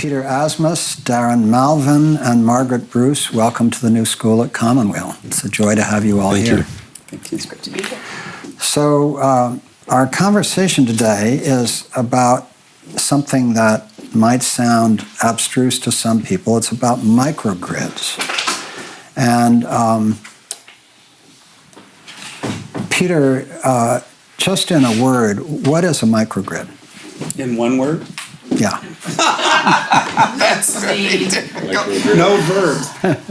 Peter Asmus, Darren Malvin, and Margaret Bruce. Welcome to the new school at Commonweal. It's a joy to have you all here. Thank you. It's great to be here. So our conversation today is about something that might sound abstruse to some people. It's about microgrids. And Peter, just in a word, what is a microgrid? In one word? Yeah. That's great. No verb.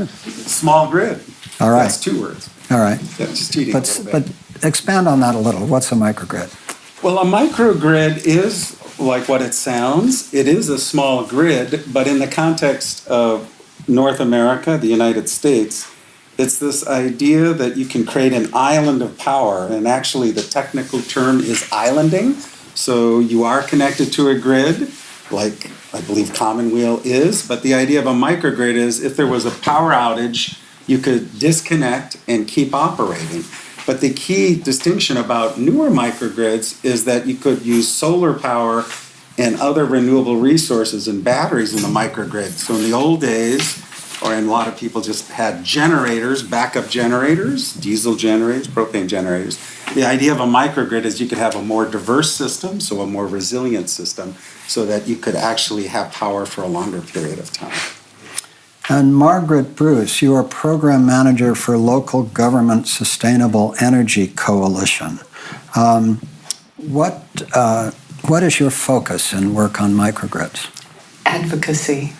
Small grid. All right. That's 2 words. All right. That's just cheating a little bit. But expand on that a little. What's a microgrid? Well, a microgrid is like what it sounds. It is a small grid, but in the context of North America, the United States, it's this idea that you can create an island of power, and actually the technical term is islanding. So you are connected to a grid, like I believe Commonweal is, but the idea of a microgrid is if there was a power outage, you could disconnect and keep operating. But the key distinction about newer microgrids is that you could use solar power and other renewable resources and batteries in the microgrid. So in the old days, or in a lot of people just had generators, backup generators, diesel generators, propane generators. The idea of a microgrid is you could have a more diverse system, so a more resilient system, so that you could actually have power for a longer period of time. And Margaret Bruce, you are Program Manager for Local Government Sustainable Energy Coalition. What is your focus in work on microgrids? Advocacy.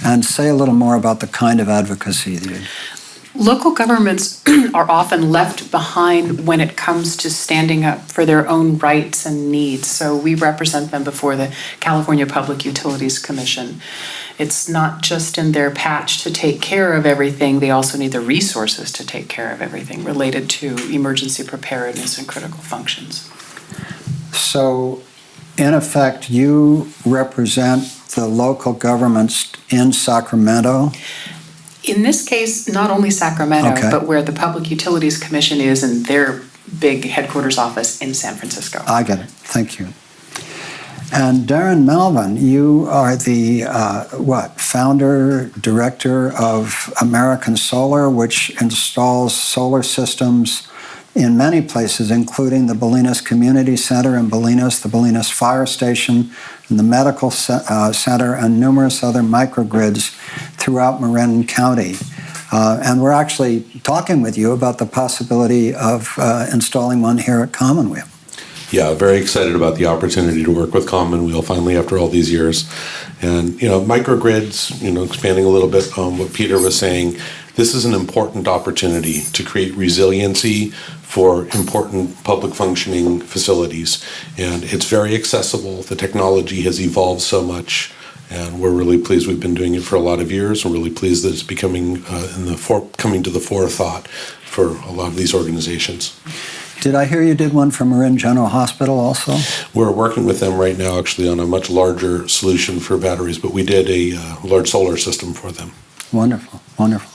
And say a little more about the kind of advocacy you do. Local governments are often left behind when it comes to standing up for their own rights and needs. So we represent them before the California Public Utilities Commission. It's not just in their patch to take care of everything, they also need the resources to take care of everything related to emergency preparedness and critical functions. So, in effect, you represent the local governments in Sacramento? In this case, not only Sacramento, Okay. but where the Public Utilities Commission is in their big headquarters office in San Francisco. I get it. Thank you. And Darren Malvin, you are the, founder, director of American Solar, which installs solar systems in many places, including the Bolinas Community Center in Bolinas, the Bolinas Fire Station, and the Medical Center, and numerous other microgrids throughout Marin County. And we're actually talking with you about the possibility of installing one here at Commonweal. Yeah, very excited about the opportunity to work with Commonweal finally after all these years. And, microgrids, expanding a little bit on what Peter was saying, this is an important opportunity to create resiliency for important public functioning facilities. And it's very accessible. The technology has evolved so much, and we're really pleased. We've been doing it for a lot of years. We're really pleased that it's becoming coming to the forethought for a lot of these organizations. Did I hear you did one for Marin General Hospital also? We're working with them right now actually on a much larger solution for batteries, but we did a large solar system for them. Wonderful, wonderful.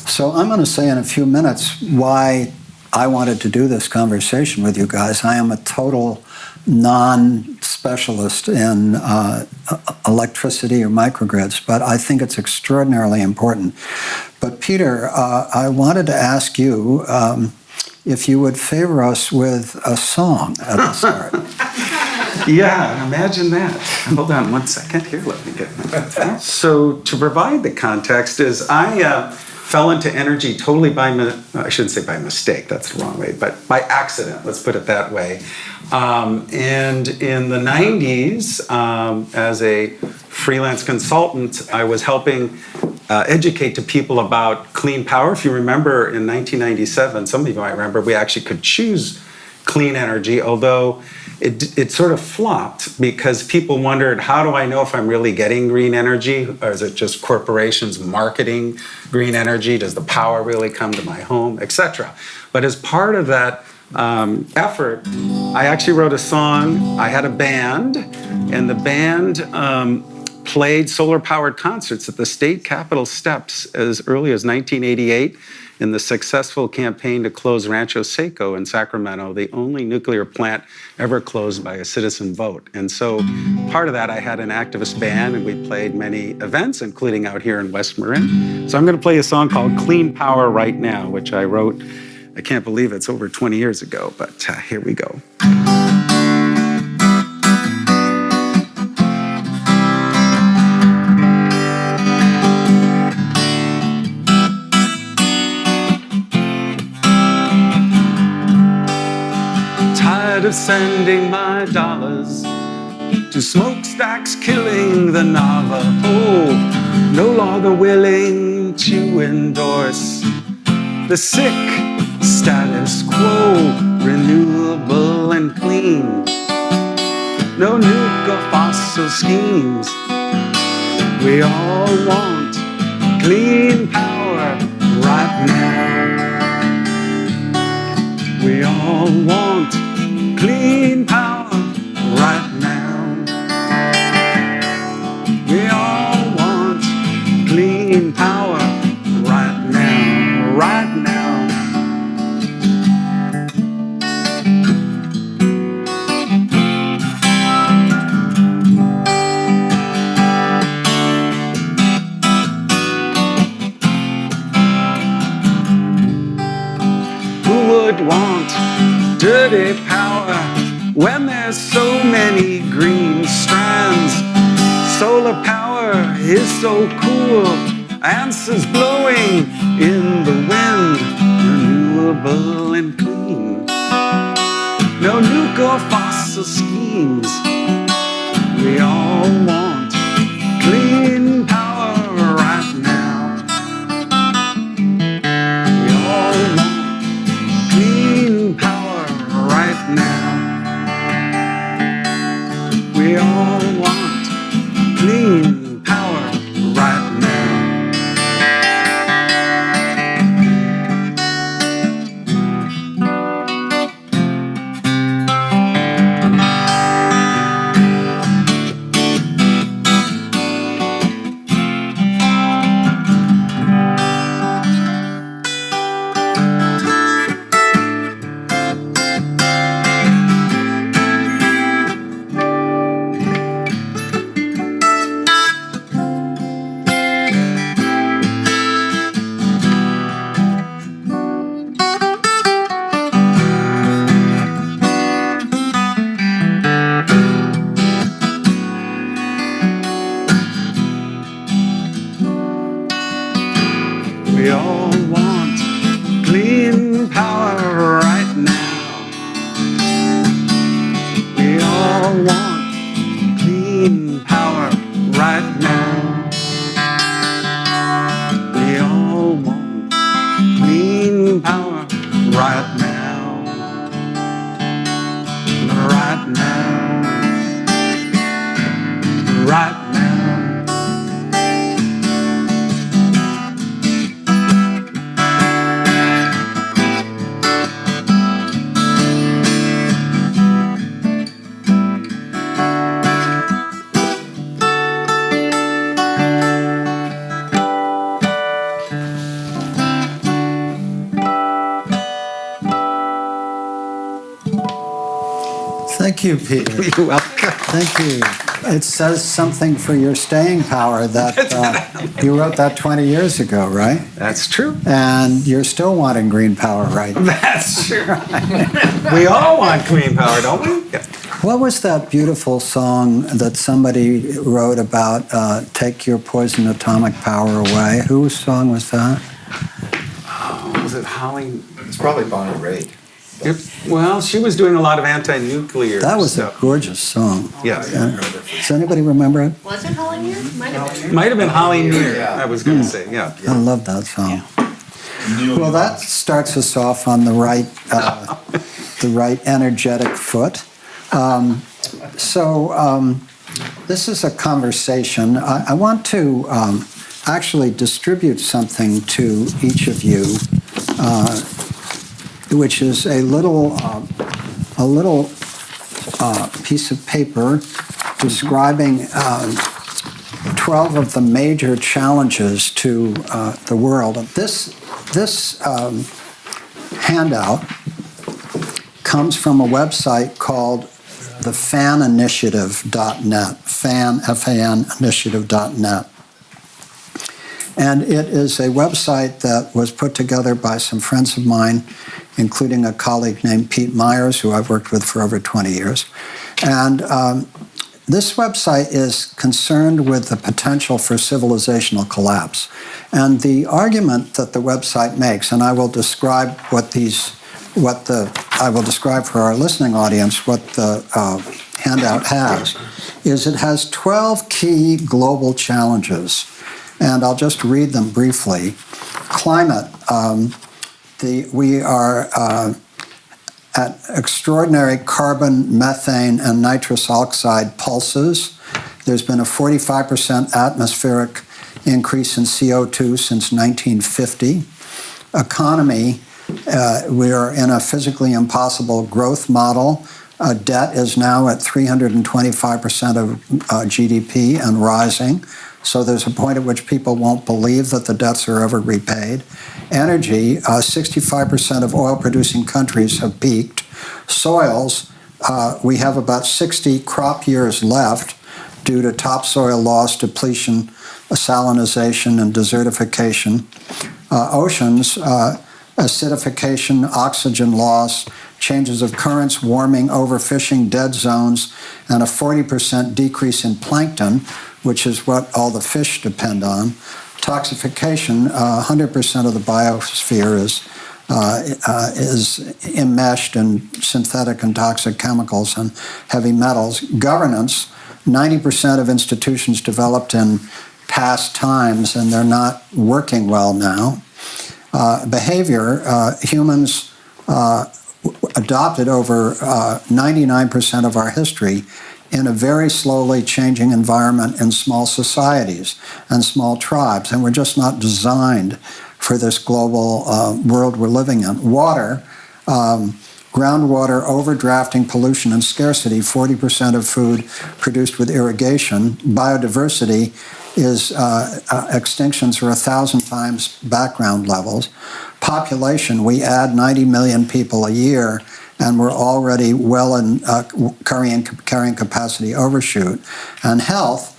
So I'm going to say in a few minutes why I wanted to do this conversation with you guys. I am a total non-specialist in electricity or microgrids, but I think it's extraordinarily important. But Peter, I wanted to ask you if you would favor us with a song at the start. Yeah, imagine that. Hold on one second here. Let me get that. So to provide the context is I fell into energy totally I shouldn't say by mistake, that's the wrong way, but by accident, let's put it that way. And in the 90s, as a freelance consultant, I was helping educate to people about clean power. If you remember in 1997, some of you might remember, we actually could choose clean energy, although it sort of flopped because people wondered, how do I know if I'm really getting green energy? Or is it just corporations marketing green energy? Does the power really come to my home, etc.? But as part of that effort, I actually wrote a song. I had a band, and the band played solar-powered concerts at the state capitol steps as early as 1988 in the successful campaign to close Rancho Seco in Sacramento, the only nuclear plant ever closed by a citizen vote. And so part of that, I had an activist band, and we played many events, including out here in West Marin. So I'm going to play a song called Clean Power Right Now, which I wrote, I can't believe it's over 20 years ago, but here we go. Of sending my dollars to smokestacks killing the Navajo, no longer willing to endorse the sick status quo, renewable and clean, no nuke or fossil schemes. We all want clean power right now. We all want clean power right now. We all want clean power right now, right now. Who would want dirty power when there's so many green strands? Solar power is so cool, answers blowing in the wind, renewable and clean, no nuke or fossil schemes. We all want clean power right now. We all want clean power right now. We all want clean power right now. We all want clean power right now. We all want clean power right now. We all want clean power right now. Right now. Right now. Thank you, Peter. You're welcome. Thank you. It says something for your staying power that you wrote that 20 years ago, right? That's true. And you're still wanting green power, right? That's true. We all want clean power, don't we? Yeah. What was that beautiful song that somebody wrote about, Take Your Poison Atomic Power Away? Whose song was that? Was it Holly? It's probably Bonnie Raitt. Well, she was doing a lot of anti-nuclear That was stuff. a gorgeous song. Yeah. Does anybody remember it? Was it Holly Near? Might have been. Might have been Holly Near, Yeah. I was going to say, yeah. I love that song. Well, that starts us off on the right energetic foot. This is a conversation. I want to actually distribute something to each of you, which is a little piece of paper describing 12 of the major challenges to the world. This handout comes from a website called the faninitiative.net, F-A-N, initiative.net. And it is a website that was put together by some friends of mine, including a colleague named Pete Myers, who I've worked with for over 20 years. And this website is concerned with the potential for civilizational collapse. And the argument that the website makes, and I will describe I will describe for our listening audience what the handout has, is it has 12 key global challenges. And I'll just read them briefly. Climate. We are at extraordinary carbon, methane, and nitrous oxide pulses. There's been a 45% atmospheric increase in CO2 since 1950. Economy. We are in a physically impossible growth model. Debt is now at 325% of GDP and rising. So there's a point at which people won't believe that the debts are ever repaid. Energy, 65% of oil-producing countries have peaked. Soils, we have about 60 crop years left due to topsoil loss, depletion, salinization, and desertification. Oceans, acidification, oxygen loss, changes of currents, warming, overfishing, dead zones, and a 40% decrease in plankton, which is what all the fish depend on. Toxification, 100% of the biosphere is enmeshed in synthetic and toxic chemicals and heavy metals. Governance, 90% of institutions developed in past times, and they're not working well now. Behavior, humans adopted over 99% of our history in a very slowly changing environment in small societies and small tribes, and we're just not designed for this global world we're living in. Water, groundwater, overdrafting, pollution, and scarcity, 40% of food produced with irrigation. Biodiversity is extinctions are 1,000 times background levels. Population, we add 90 million people a year, and we're already well in carrying capacity overshoot. And health,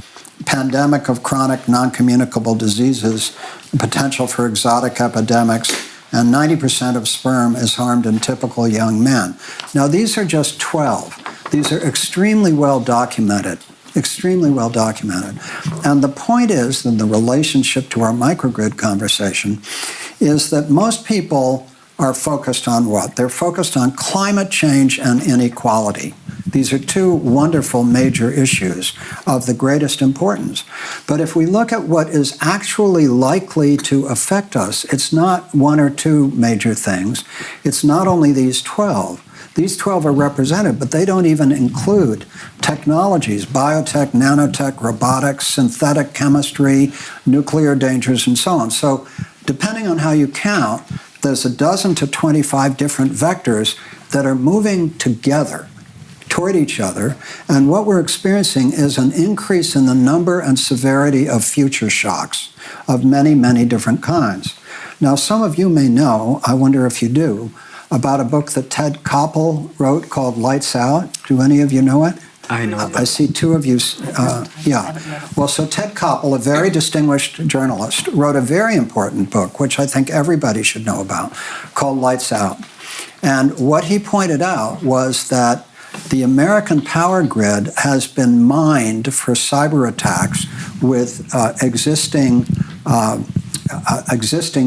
pandemic of chronic non-communicable diseases, potential for exotic epidemics, and 90% of sperm is harmed in typical young men. Now, these are just 12. These are extremely well documented. Extremely well documented. And the point is, in the relationship to our microgrid conversation, is that most people are focused on what? They're focused on climate change and inequality. These are two wonderful major issues of the greatest importance. But if we look at what is actually likely to affect us, it's not one or two major things. It's not only these 12. These 12 are represented, but they don't even include technologies, biotech, nanotech, robotics, synthetic chemistry, nuclear dangers, and so on. So depending on how you count, there's a dozen to 25 different vectors that are moving together toward each other, and what we're experiencing is an increase in the number and severity of future shocks of many, many different kinds. Now, some of you may know, I wonder if you do, about a book that Ted Koppel wrote called Lights Out. Do any of you know it? I know that. I see two of you. Yeah. Well, so Ted Koppel, a very distinguished journalist, wrote a very important book, which I think everybody should know about, called Lights Out. And what he pointed out was that the American power grid has been mined for cyber attacks with existing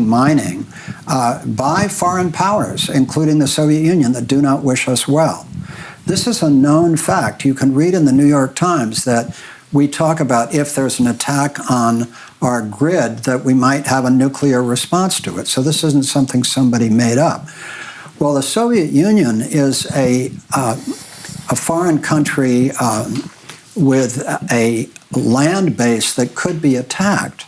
mining by foreign powers, including the Soviet Union, that do not wish us well. This is a known fact. You can read in the New York Times that we talk about if there's an attack on our grid that we might have a nuclear response to it. So this isn't something somebody made up. Well, the Soviet Union is a foreign country with a land base that could be attacked.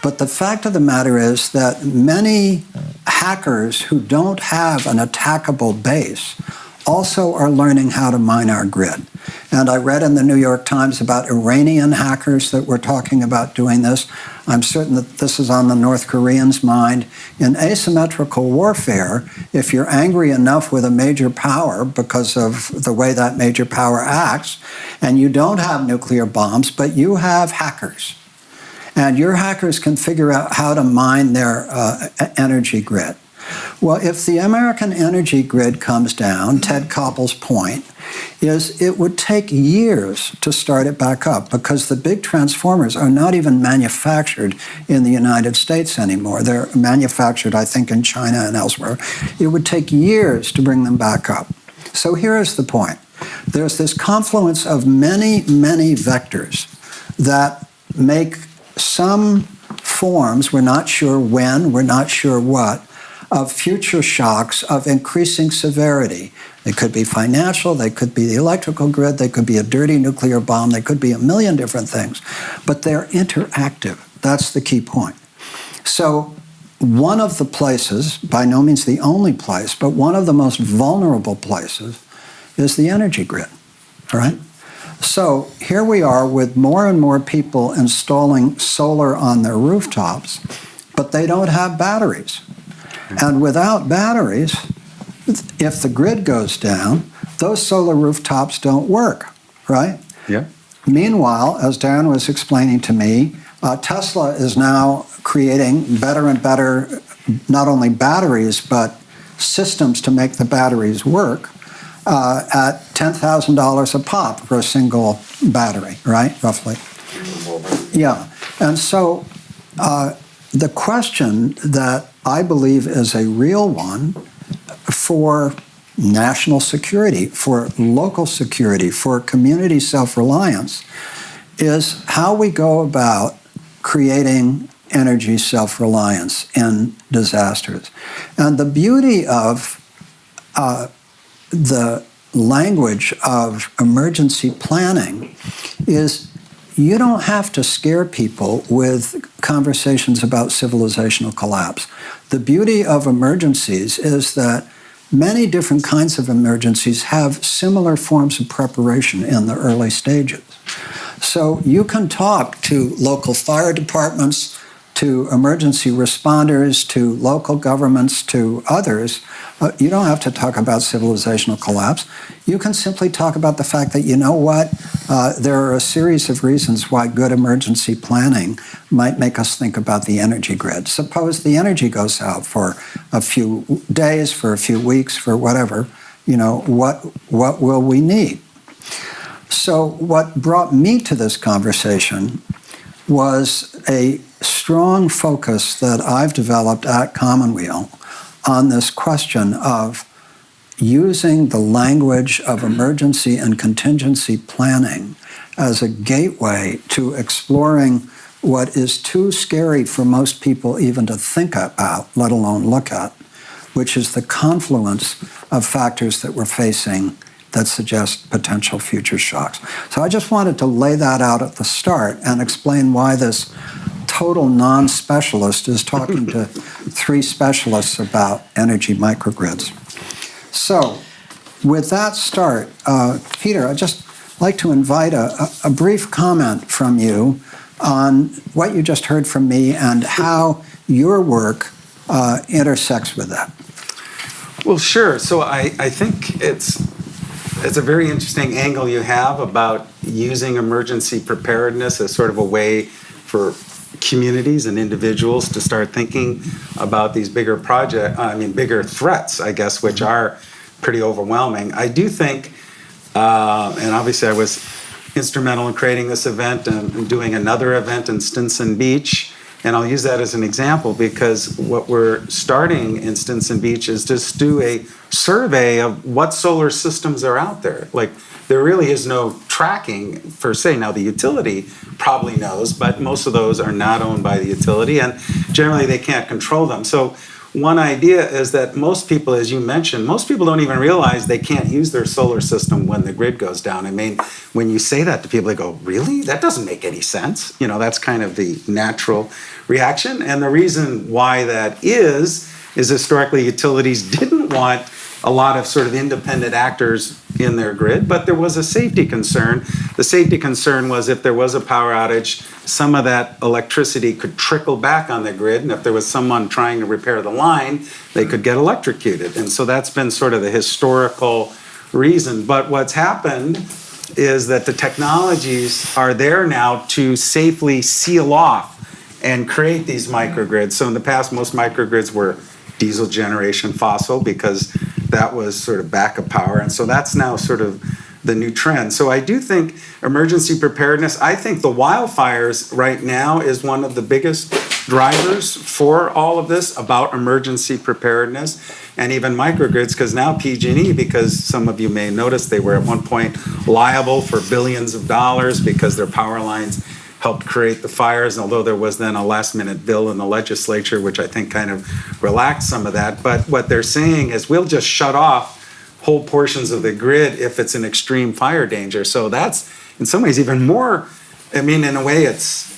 But the fact of the matter is that many hackers who don't have an attackable base also are learning how to mine our grid. And I read in the New York Times about Iranian hackers that were talking about doing this. I'm certain that this is on the North Koreans' mind. In asymmetrical warfare, if you're angry enough with a major power because of the way that major power acts, and you don't have nuclear bombs, but you have hackers, and your hackers can figure out how to mine their energy grid. Well, if the American energy grid comes down, Ted Koppel's point is it would take years to start it back up because the big transformers are not even manufactured in the United States anymore. They're manufactured, I think, in China and elsewhere. It would take years to bring them back up. So here is the point. There's this confluence of many, many vectors that make some forms, we're not sure when, we're not sure what, of future shocks of increasing severity. They could be financial, they could be the electrical grid, they could be a dirty nuclear bomb, they could be a million different things, but they're interactive. That's the key point. So one of the places, by no means the only place, but one of the most vulnerable places is the energy grid, all right? So here we are with more and more people installing solar on their rooftops, but they don't have batteries. And without batteries, if the grid goes down, those solar rooftops don't work, right? Yeah. Meanwhile, as Darren was explaining to me, Tesla is now creating better and better, not only batteries, but systems to make the batteries work at $10,000 a pop for a single battery, right, roughly? Yeah, and so the question that I believe is a real one for national security, for local security, for community self-reliance, is how we go about creating energy self-reliance in disasters. And the beauty of the language of emergency planning is you don't have to scare people with conversations about civilizational collapse. The beauty of emergencies is that many different kinds of emergencies have similar forms of preparation in the early stages. So you can talk to local fire departments, to emergency responders, to local governments, to others. You don't have to talk about civilizational collapse. You can simply talk about the fact that, you know what, there are a series of reasons why good emergency planning might make us think about the energy grid. Suppose the energy goes out for a few days, for a few weeks, for whatever, you know, what will we need? So what brought me to this conversation was a strong focus that I've developed at Commonweal on this question of using the language of emergency and contingency planning as a gateway to exploring what is too scary for most people even to think about, let alone look at, which is the confluence of factors that we're facing that suggest potential future shocks. So I just wanted to lay that out at the start and explain why this total non-specialist is talking to three specialists about energy microgrids. So with that start, Peter, I'd just like to invite a brief comment from you on what you just heard from me and how your work intersects with that. Well, sure. So I think it's a very interesting angle you have about using emergency preparedness as sort of a way for communities and individuals to start thinking about these bigger bigger threats, I guess, which are pretty overwhelming. I do think, and obviously I was instrumental in creating this event and doing another event in Stinson Beach, and I'll use that as an example because what we're starting in Stinson Beach is just do a survey of what solar systems are out there. Like, there really is no tracking per se. Now, the utility probably knows, but most of those are not owned by the utility, and generally they can't control them. So one idea is that most people, as you mentioned, most people don't even realize they can't use their solar system when the grid goes down. I mean, when you say that to people, they go, really? That doesn't make any sense. You know, that's kind of the natural reaction. And the reason why that is historically utilities didn't want a lot of sort of independent actors in their grid, but there was a safety concern. The safety concern was if there was a power outage, some of that electricity could trickle back on the grid, and if there was someone trying to repair the line, they could get electrocuted. And so that's been sort of the historical reason. But what's happened is that the technologies are there now to safely seal off and create these microgrids. So in the past, most microgrids were diesel generation, fossil, because that was sort of backup power. And so that's now sort of the new trend. So I do think emergency preparedness, I think the wildfires right now is one of the biggest drivers for all of this about emergency preparedness, and even microgrids, because now PG&E, because some of you may notice they were at one point liable for billions of dollars because their power lines helped create the fires, although there was then a last-minute bill in the legislature, which I think kind of relaxed some of that. But what they're saying is we'll just shut off whole portions of the grid if it's an extreme fire danger. So that's, in some ways, even more, I mean, in a way, it's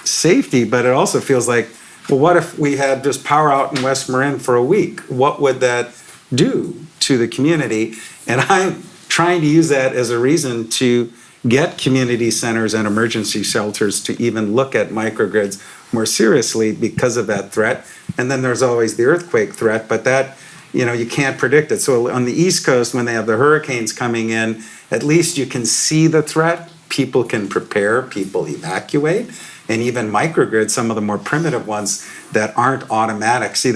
safety, but it also feels like, well, what if we had just power out in West Marin for a week? What would that do to the community? And I'm trying to use that as a reason to get community centers and emergency shelters to even look at microgrids more seriously because of that threat. And then there's always the earthquake threat, but that, you can't predict it. So on the East Coast, when they have the hurricanes coming in, at least you can see the threat, people can prepare, people evacuate, and even microgrids, some of the more primitive ones that aren't automatic. See,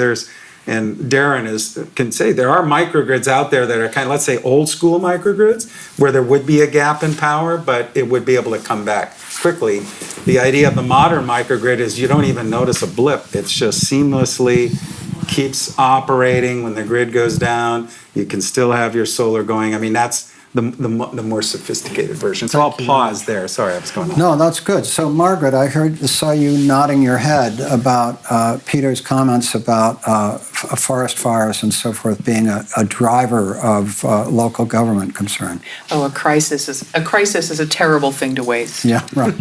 and Darren can say there are microgrids out there that are kind of, let's say, old school microgrids, where there would be a gap in power, but it would be able to come back quickly. The idea of the modern microgrid is you don't even notice a blip. It's just seamlessly keeps operating. When the grid goes down, you can still have your solar going. I mean, that's the more sophisticated version. So I'll pause there. Sorry, I was going on. No, that's good. So Margaret, I saw you nodding your head about Peter's comments about forest fires and so forth being a driver of local government concern. Oh, a crisis is a terrible thing to waste. Yeah, right.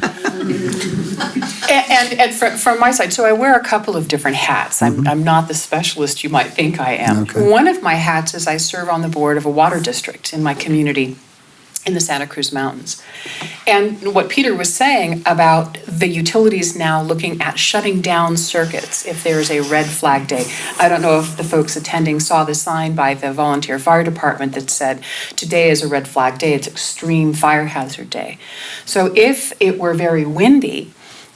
And from my side, so I wear a couple of different hats. I'm not the specialist you might think I am. Okay. One of my hats is I serve on the board of a water district in my community in the Santa Cruz Mountains. And what Peter was saying about the utilities now looking at shutting down circuits if there's a red flag day. I don't know if the folks attending saw the sign by the volunteer fire department that said, today is a red flag day, it's extreme fire hazard day. So if it were very windy,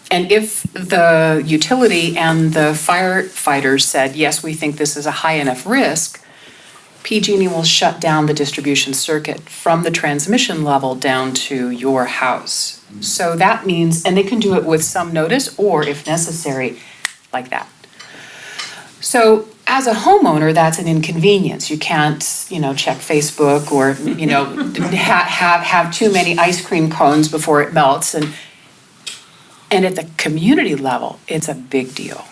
and if the utility and the firefighters said, yes, we think this is a high enough risk, PG&E will shut down the distribution circuit from the transmission level down to your house. So that means, and they can do it with some notice or if necessary, like that. So as a homeowner, that's an inconvenience. You can't, check Facebook or, have too many ice cream cones before it melts. And at the community level, it's a big deal.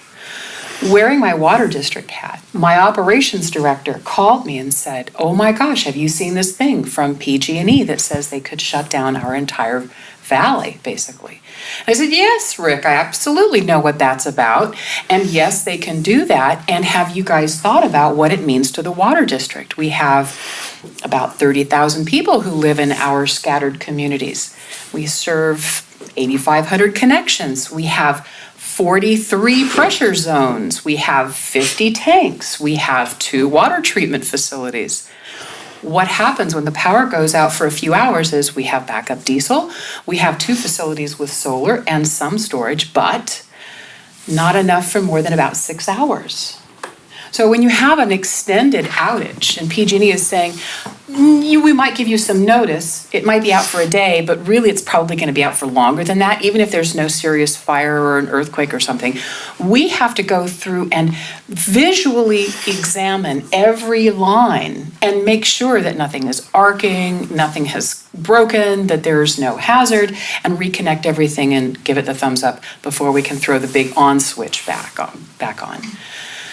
Wearing my water district hat, my operations director called me and said, oh my gosh, have you seen this thing from PG&E that says they could shut down our entire valley, basically? I said, yes, Rick, I absolutely know what that's about. And yes, they can do that. And have you guys thought about what it means to the water district? We have about 30,000 people who live in our scattered communities. We serve 8,500 connections. We have 43 pressure zones. We have 50 tanks. We have 2 water treatment facilities. What happens when the power goes out for a few hours is we have backup diesel. We have 2 facilities with solar and some storage, but not enough for more than about 6 hours. So when you have an extended outage and PG&E is saying, we might give you some notice, it might be out for a day, but really it's probably going to be out for longer than that, even if there's no serious fire or an earthquake or something. We have to go through and visually examine every line and make sure that nothing is arcing, nothing has broken, that there's no hazard, and reconnect everything and give it the thumbs up before we can throw the big on switch back on.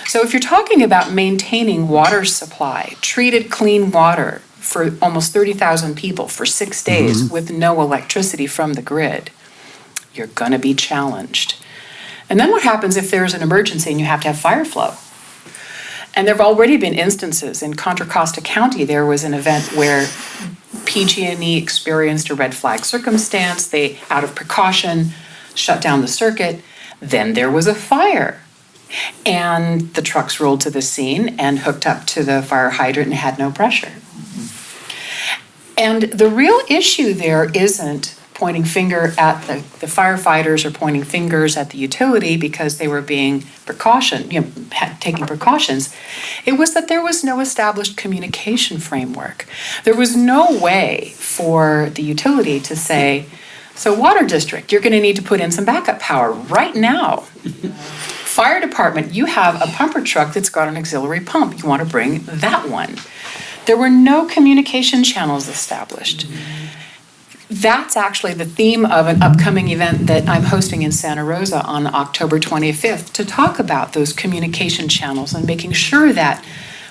So if you're talking about maintaining water supply, treated clean water for almost 30,000 people for 6 days with no electricity from the grid, you're going to be challenged. And then what happens if there's an emergency and you have to have fire flow? And there have already been instances in Contra Costa County. There was an event where PG&E experienced a red flag circumstance. They, out of precaution, shut down the circuit. Then there was a fire. And the trucks rolled to the scene and hooked up to the fire hydrant and had no pressure. And the real issue there isn't pointing finger at the firefighters or pointing fingers at the utility because they were being taking precautions. It was that there was no established communication framework. There was no way for the utility to say, so water district, you're going to need to put in some backup power right now. Fire department, you have a pumper truck that's got an auxiliary pump. You want to bring that one. There were no communication channels established. That's actually the theme of an upcoming event that I'm hosting in Santa Rosa on October 25th to talk about those communication channels and making sure that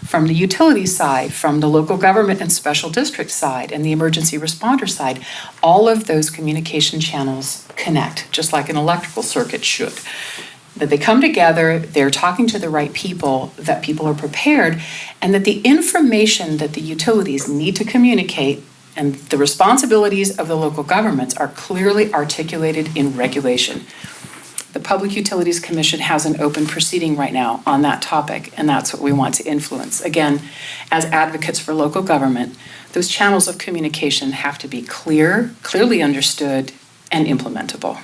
from the utility side, from the local government and special district side, and the emergency responder side, all of those communication channels connect, just like an electrical circuit should. That they come together, they're talking to the right people, that people are prepared, and that the information that the utilities need to communicate and the responsibilities of the local governments are clearly articulated in regulation. The Public Utilities Commission has an open proceeding right now on that topic, and that's what we want to influence. Again, as advocates for local government, those channels of communication have to be clear, clearly understood, and implementable.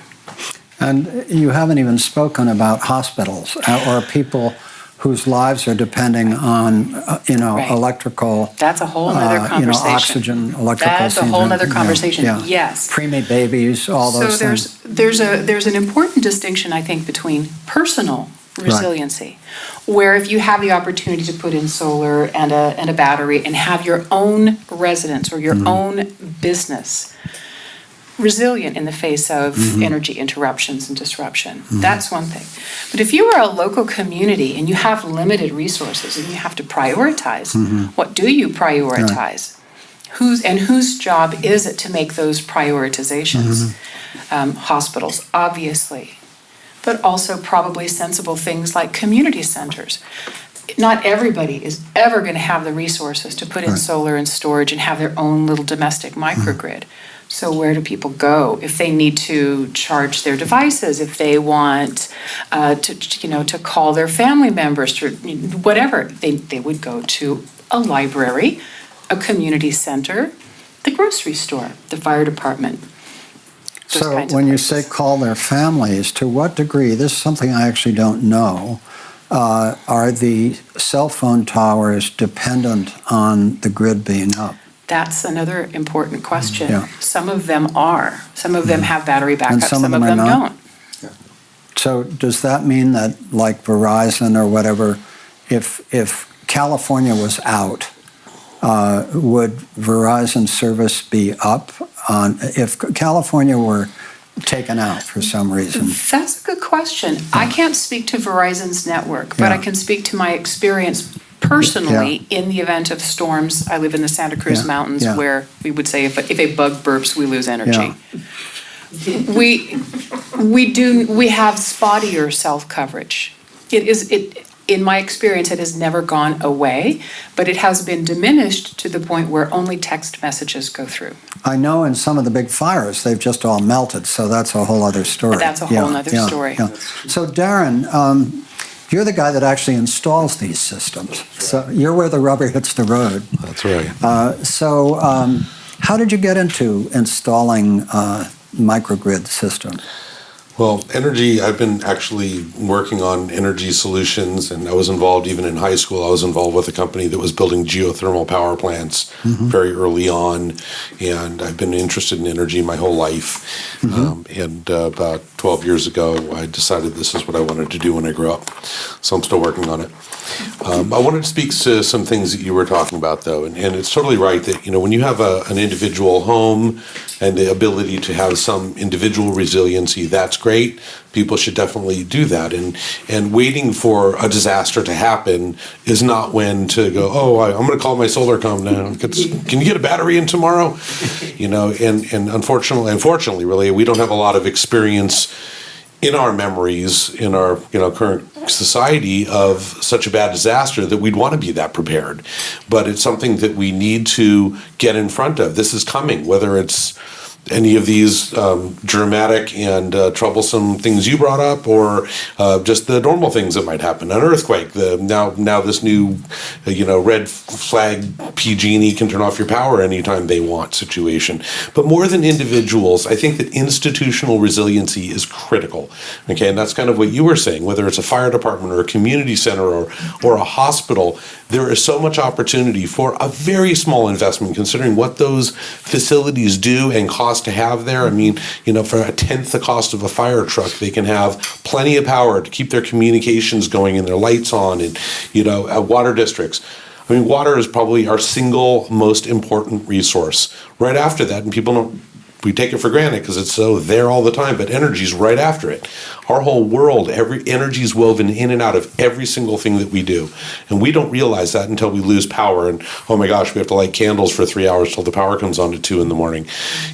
And you haven't even spoken about hospitals or people whose lives are depending on, Right. electrical. That's a whole other conversation. Oxygen, electrical. That's a whole other conversation, yes. Preemie babies, all those things. So there's an important distinction, I think, between personal resiliency, where if you have the opportunity to put in solar and a battery and have your own residence or your own business resilient in the face of energy interruptions and disruption. That's one thing. But if you are a local community and you have limited resources and you have to prioritize, what do you prioritize? Whose job is it to make those prioritizations? Hospitals, obviously, but also probably sensible things like community centers. Not everybody is ever going to have the resources to put in solar and storage and have their own little domestic microgrid. So where do people go if they need to charge their devices, if they want to call their family members, to whatever? They would go to a library, a community center, the grocery store, the fire department. So when you say call their families, to what degree, this is something I actually don't know, are the cell phone towers dependent on the grid being up? That's another important question. Yeah. Some of them are. Some of them have battery backup, And some of are them not? don't. So does that mean that, like Verizon or whatever, if California was out, would Verizon service be up if California were taken out for some reason? That's a good question. I can't speak to Verizon's network, but I can speak to my experience personally in the event of storms. I live in the Santa Cruz Mountains where we would say if a bug burps, we lose energy. We have spottier cell coverage. In my experience, it has never gone away, but it has been diminished to the point where only text messages go through. I know in some of the big fires, they've just all melted, so that's a whole other story. That's a whole other story. So Darren, you're the guy that actually installs these systems. So you're where the rubber hits the road. That's right. How did you get into installing microgrid systems? Well, I've been actually working on energy solutions, and I was involved even in high school. I was involved with a company that was building geothermal power plants very early on, and I've been interested in energy my whole life. And about 12 years ago, I decided this is what I wanted to do when I grew up. So I'm still working on it. I wanted to speak to some things that you were talking about, though, and it's totally right that, when you have an individual home and the ability to have some individual resiliency, that's great. People should definitely do that. And waiting for a disaster to happen is not when to go, I'm going to call my solar company now. Can you get a battery in tomorrow? And unfortunately, really, we don't have a lot of experience in our memories, in our current society of such a bad disaster that we'd want to be that prepared. But it's something that we need to get in front of. This is coming, whether it's any of these dramatic and troublesome things you brought up, or just the normal things that might happen. An earthquake, now this new, red flag PG&E can turn off your power anytime they want situation. But more than individuals, I think that institutional resiliency is critical. Okay, and that's kind of what you were saying. Whether it's a fire department or a community center or a hospital, there is so much opportunity for a very small investment, considering what those facilities do and cost to have there. I mean, for a tenth the cost of a fire truck, they can have plenty of power to keep their communications going and their lights on, and water districts. I mean, water is probably our single most important resource. Right after that, and we take it for granted because it's so there all the time, but energy's right after it. Our whole world, every energy is woven in and out of every single thing that we do. And we don't realize that until we lose power and, oh my gosh, we have to light candles for 3 hours till the power comes on at 2 a.m.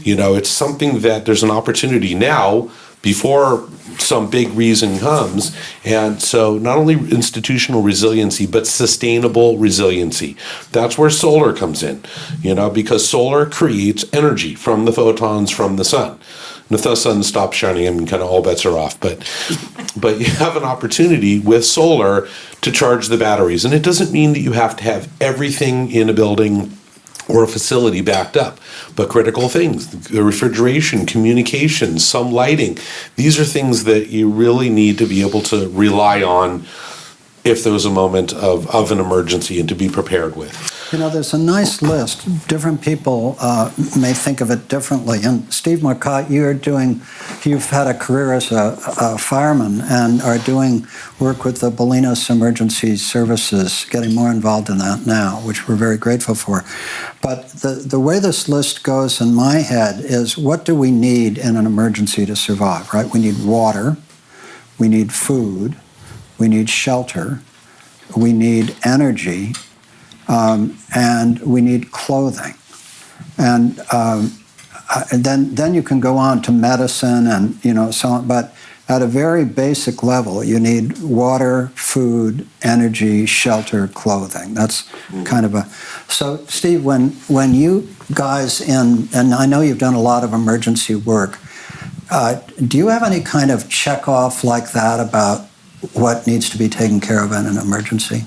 It's something that there's an opportunity now before some big reason comes. And so not only institutional resiliency, but sustainable resiliency. That's where solar comes in, because solar creates energy from the photons from the sun. And if the sun stops shining, kind of all bets are off. But you have an opportunity with solar to charge the batteries. And it doesn't mean that you have to have everything in a building or a facility backed up, but critical things, the refrigeration, communications, some lighting, these are things that you really need to be able to rely on if there was a moment of an emergency and to be prepared with. There's a nice list. Different people may think of it differently. And Steve Marcotte, you've had a career as a fireman and are doing work with the Bolinas Emergency Services, getting more involved in that now, which we're very grateful for. But the way this list goes in my head is, what do we need in an emergency to survive, right? We need water, we need food, we need shelter, we need energy, and we need clothing. And then you can go on to medicine and so on. But at a very basic level, you need water, food, energy, shelter, clothing. That's kind of So, Steve, when you guys and I know you've done a lot of emergency work, do you have any kind of check-off like that about what needs to be taken care of in an emergency?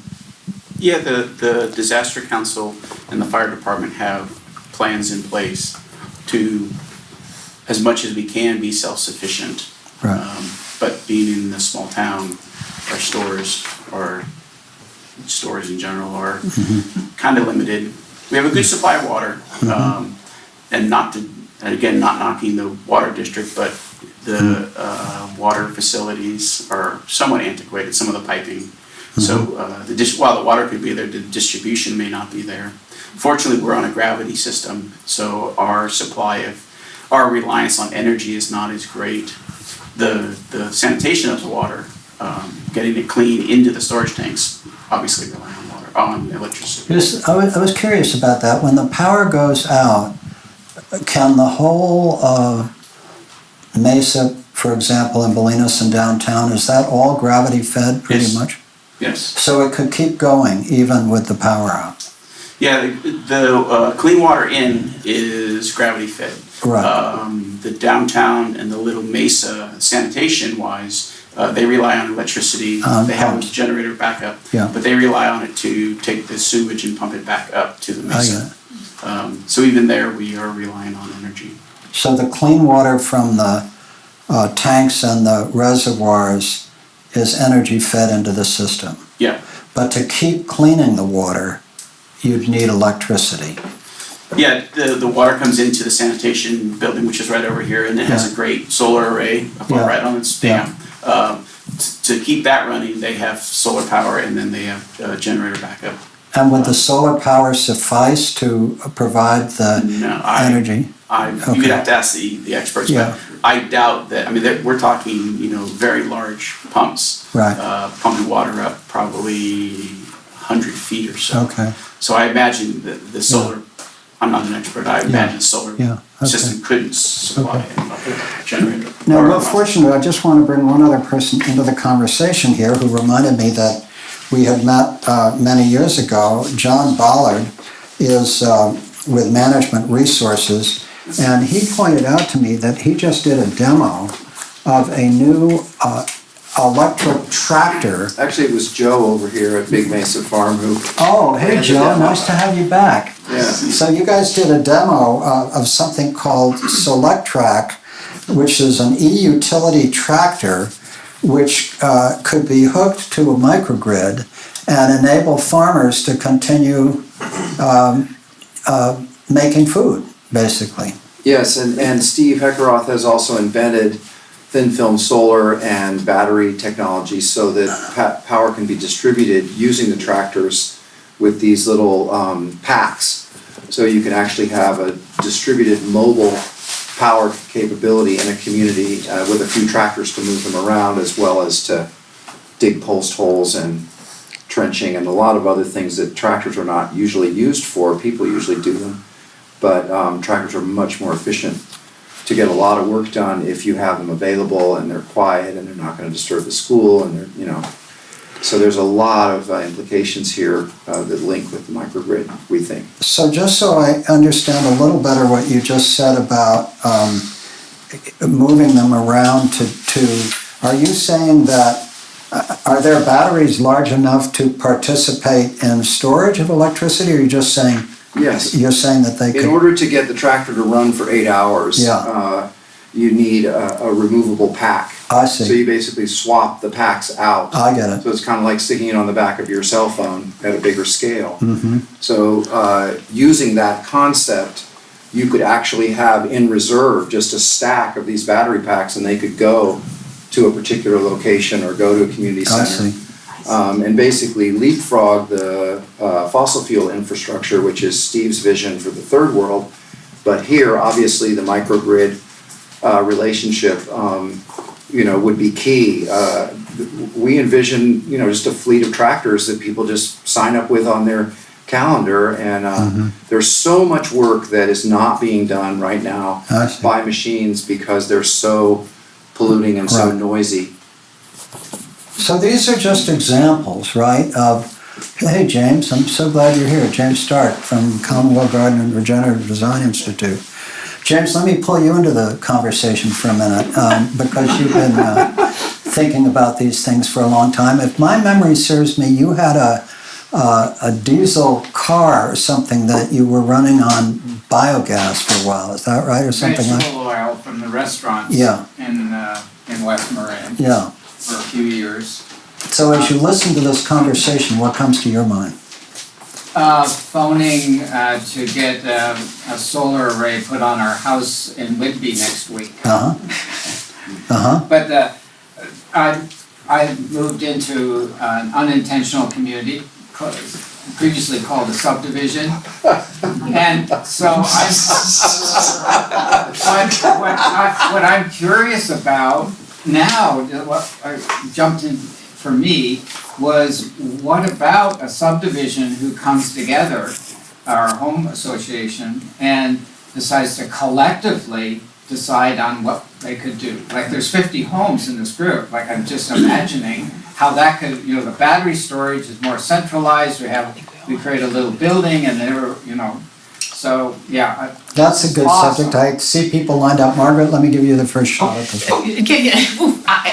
Yeah, the Disaster Council and the fire department have plans in place to, as much as we can, be self-sufficient. Right. But being in a small town, our stores in general are kind of limited. We have a good supply of water, and not knocking the water district, but the water facilities are somewhat antiquated, some of the piping. So while the water could be there, the distribution may not be there. Fortunately, we're on a gravity system, so our reliance on energy is not as great. The sanitation of the water, getting it clean into the storage tanks, obviously rely on electricity. I was curious about that. When the power goes out, can the whole mesa, for example, in Bolinas and downtown, is that all gravity fed pretty much? Yes. So it could keep going even with the power out? Yeah, the clean water in is gravity fed. Right. The downtown and the Little Mesa sanitation-wise, they rely on electricity. They have a generator backup, but they rely on it to take the sewage and pump it back up to the mesa. So even there, we are relying on energy. So the clean water from the tanks and the reservoirs is energy fed into the system. Yeah. But to keep cleaning the water, you'd need electricity. Yeah, the water comes into the sanitation building, which is right over here, and it has a great solar array right on its dam. To keep that running, they have solar power, and then they have generator backup. And would the solar power suffice to provide the energy? You could have to ask the experts, but I doubt that. I mean, we're talking, very large pumps, pumping water up probably 100 feet or so. Okay. So I imagine that the solar I'm not an expert, I imagine the solar Yeah, okay. system couldn't supply a generator. Now, well, fortunately, I just want to bring one other person into the conversation here who reminded me that we had met many years ago. John Ballard is with Management Resources, and he pointed out to me that he just did a demo of a new electric tractor. Actually, it was Joe over here at Big Mesa Farm who. Oh, hey ran the Joe, demo. nice to have you back. Yeah. So you guys did a demo of something called SelectTrack, which is an e-utility tractor which could be hooked to a microgrid and enable farmers to continue making food, basically. Yes, and Steve Heckeroth has also invented thin film solar and battery technology so that power can be distributed using the tractors with these little packs. So you can actually have a distributed mobile power capability in a community with a few tractors to move them around, as well as to dig post holes and trenching and a lot of other things that tractors are not usually used for. People usually do them, but tractors are much more efficient to get a lot of work done if you have them available and they're quiet and they're not going to disturb the school and they're, you know. So there's a lot of implications here that link with the microgrid, we think. So just so I understand a little better what you just said about moving them around to are you saying that are their batteries large enough to participate in storage of electricity, or are you just saying? Yes. You're saying that they could. In order to get the tractor to run for 8 hours, Yeah. You need a removable pack. I see. So you basically swap the packs out. I get it. So it's kind of like sticking it on the back of your cell phone at a bigger scale. Mm-hmm. So using that concept, you could actually have in reserve just a stack of these battery packs, and they could go to a particular location or go to a community I center. see. And basically leapfrog the fossil fuel infrastructure, which is Steve's vision for the third world. But here, obviously, the microgrid relationship, would be key. We envision, just a fleet of tractors that people just sign up with on their calendar, and there's so much work that is not being done right now I see. by machines because they're so polluting and so Right. noisy. So these are just examples, right, of, hey, James, I'm so glad you're here. James Stark from Commonwealth Garden and Regenerative Design Institute. James, let me pull you into the conversation for a minute because you've been thinking about these things for a long time. If my memory serves me, you had a diesel car or something that you were running on biogas for a while. Is that right, or something like? Vegetable oil from the restaurants Yeah. in West Marin Yeah. for a few years. So as you listen to this conversation, what comes to your mind? Phoning to get a solar array put on our house in Whitby next week. Uh-huh. Uh-huh. But I moved into an unintentional community previously called a subdivision. And so what I'm curious about now, what jumped in for me was, what about a subdivision who comes together, our home association, and decides to collectively decide on what they could do? Like, there's 50 homes in this group. Like, I'm just imagining how that could, the battery storage is more centralized. We create a little building, and there, so yeah. That's a good Awesome. subject. I see people lined up. Margaret, let me give you the first shot at this.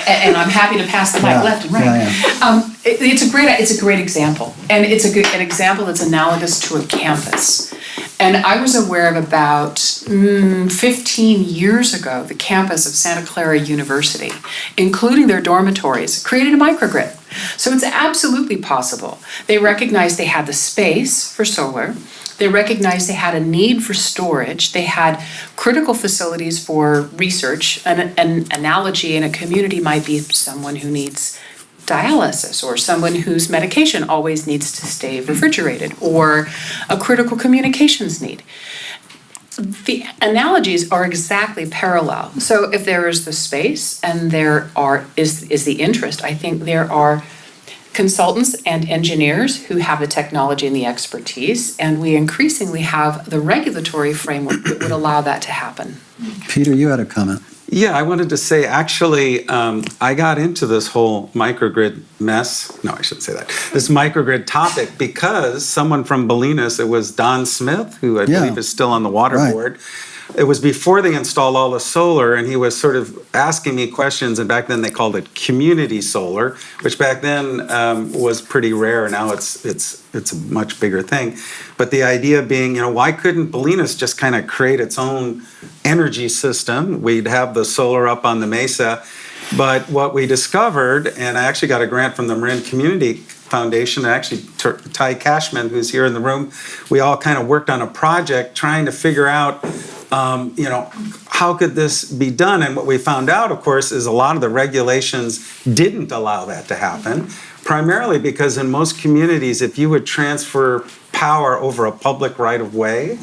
And I'm happy to pass the mic Yeah, left and right. yeah, It's a great example, and it's an example that's analogous to a campus. And I was aware of about 15 years ago, the campus of Santa Clara University, including their dormitories, created a microgrid. So it's absolutely possible. They recognized they had the space for solar. They recognized they had a need for storage. They had critical facilities for research. An analogy in a community might be someone who needs dialysis, or someone whose medication always needs to stay refrigerated, or a critical communications need. The analogies are exactly parallel. So if there is the space and there is the interest, I think there are consultants and engineers who have the technology and the expertise, and we increasingly have the regulatory framework that would allow that to happen. Peter, you had a comment. Yeah, I wanted to say, actually, I got into this whole microgrid mess. No, I shouldn't say that. This microgrid topic because someone from Bolinas, it was Don Smith, who I believe is still on the water Right. board. It was before they installed all the solar, and he was sort of asking me questions, and back then they called it community solar, which back then was pretty rare. Now it's a much bigger thing. But the idea being, why couldn't Bolinas just kind of create its own energy system? We'd have the solar up on the mesa. But what we discovered, and I actually got a grant from the Marin Community Foundation, actually Ty Cashman, who's here in the room, we all kind of worked on a project trying to figure out how could this be done? And what we found out, of course, is a lot of the regulations didn't allow that to happen, primarily because in most communities, if you would transfer power over a public right-of-way,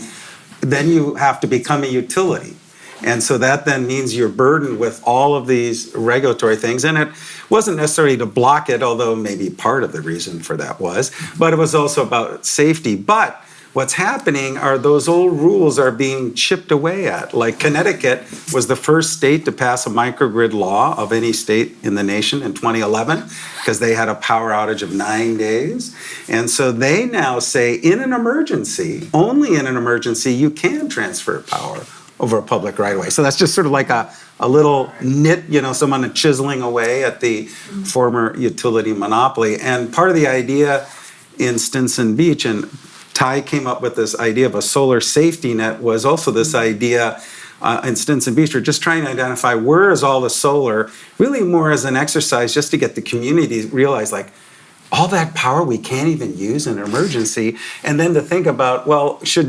then you have to become a utility. And so that then means you're burdened with all of these regulatory things. And it wasn't necessarily to block it, although maybe part of the reason for that was, but it was also about safety. But what's happening are those old rules are being chipped away at. Like Connecticut was the first state to pass a microgrid law of any state in the nation in 2011 because they had a power outage of 9 days. And so they now say in an emergency, only in an emergency, you can transfer power over a public right-of-way. So that's just sort of like a little nit, someone chiseling away at the former utility monopoly. And part of the idea in Stinson Beach, and Ty came up with this idea of a solar safety net, was also this idea in Stinson Beach. We're just trying to identify where is all the solar, really more as an exercise just to get the community to realize, like, all that power we can't even use in an emergency, and then to think about, well, should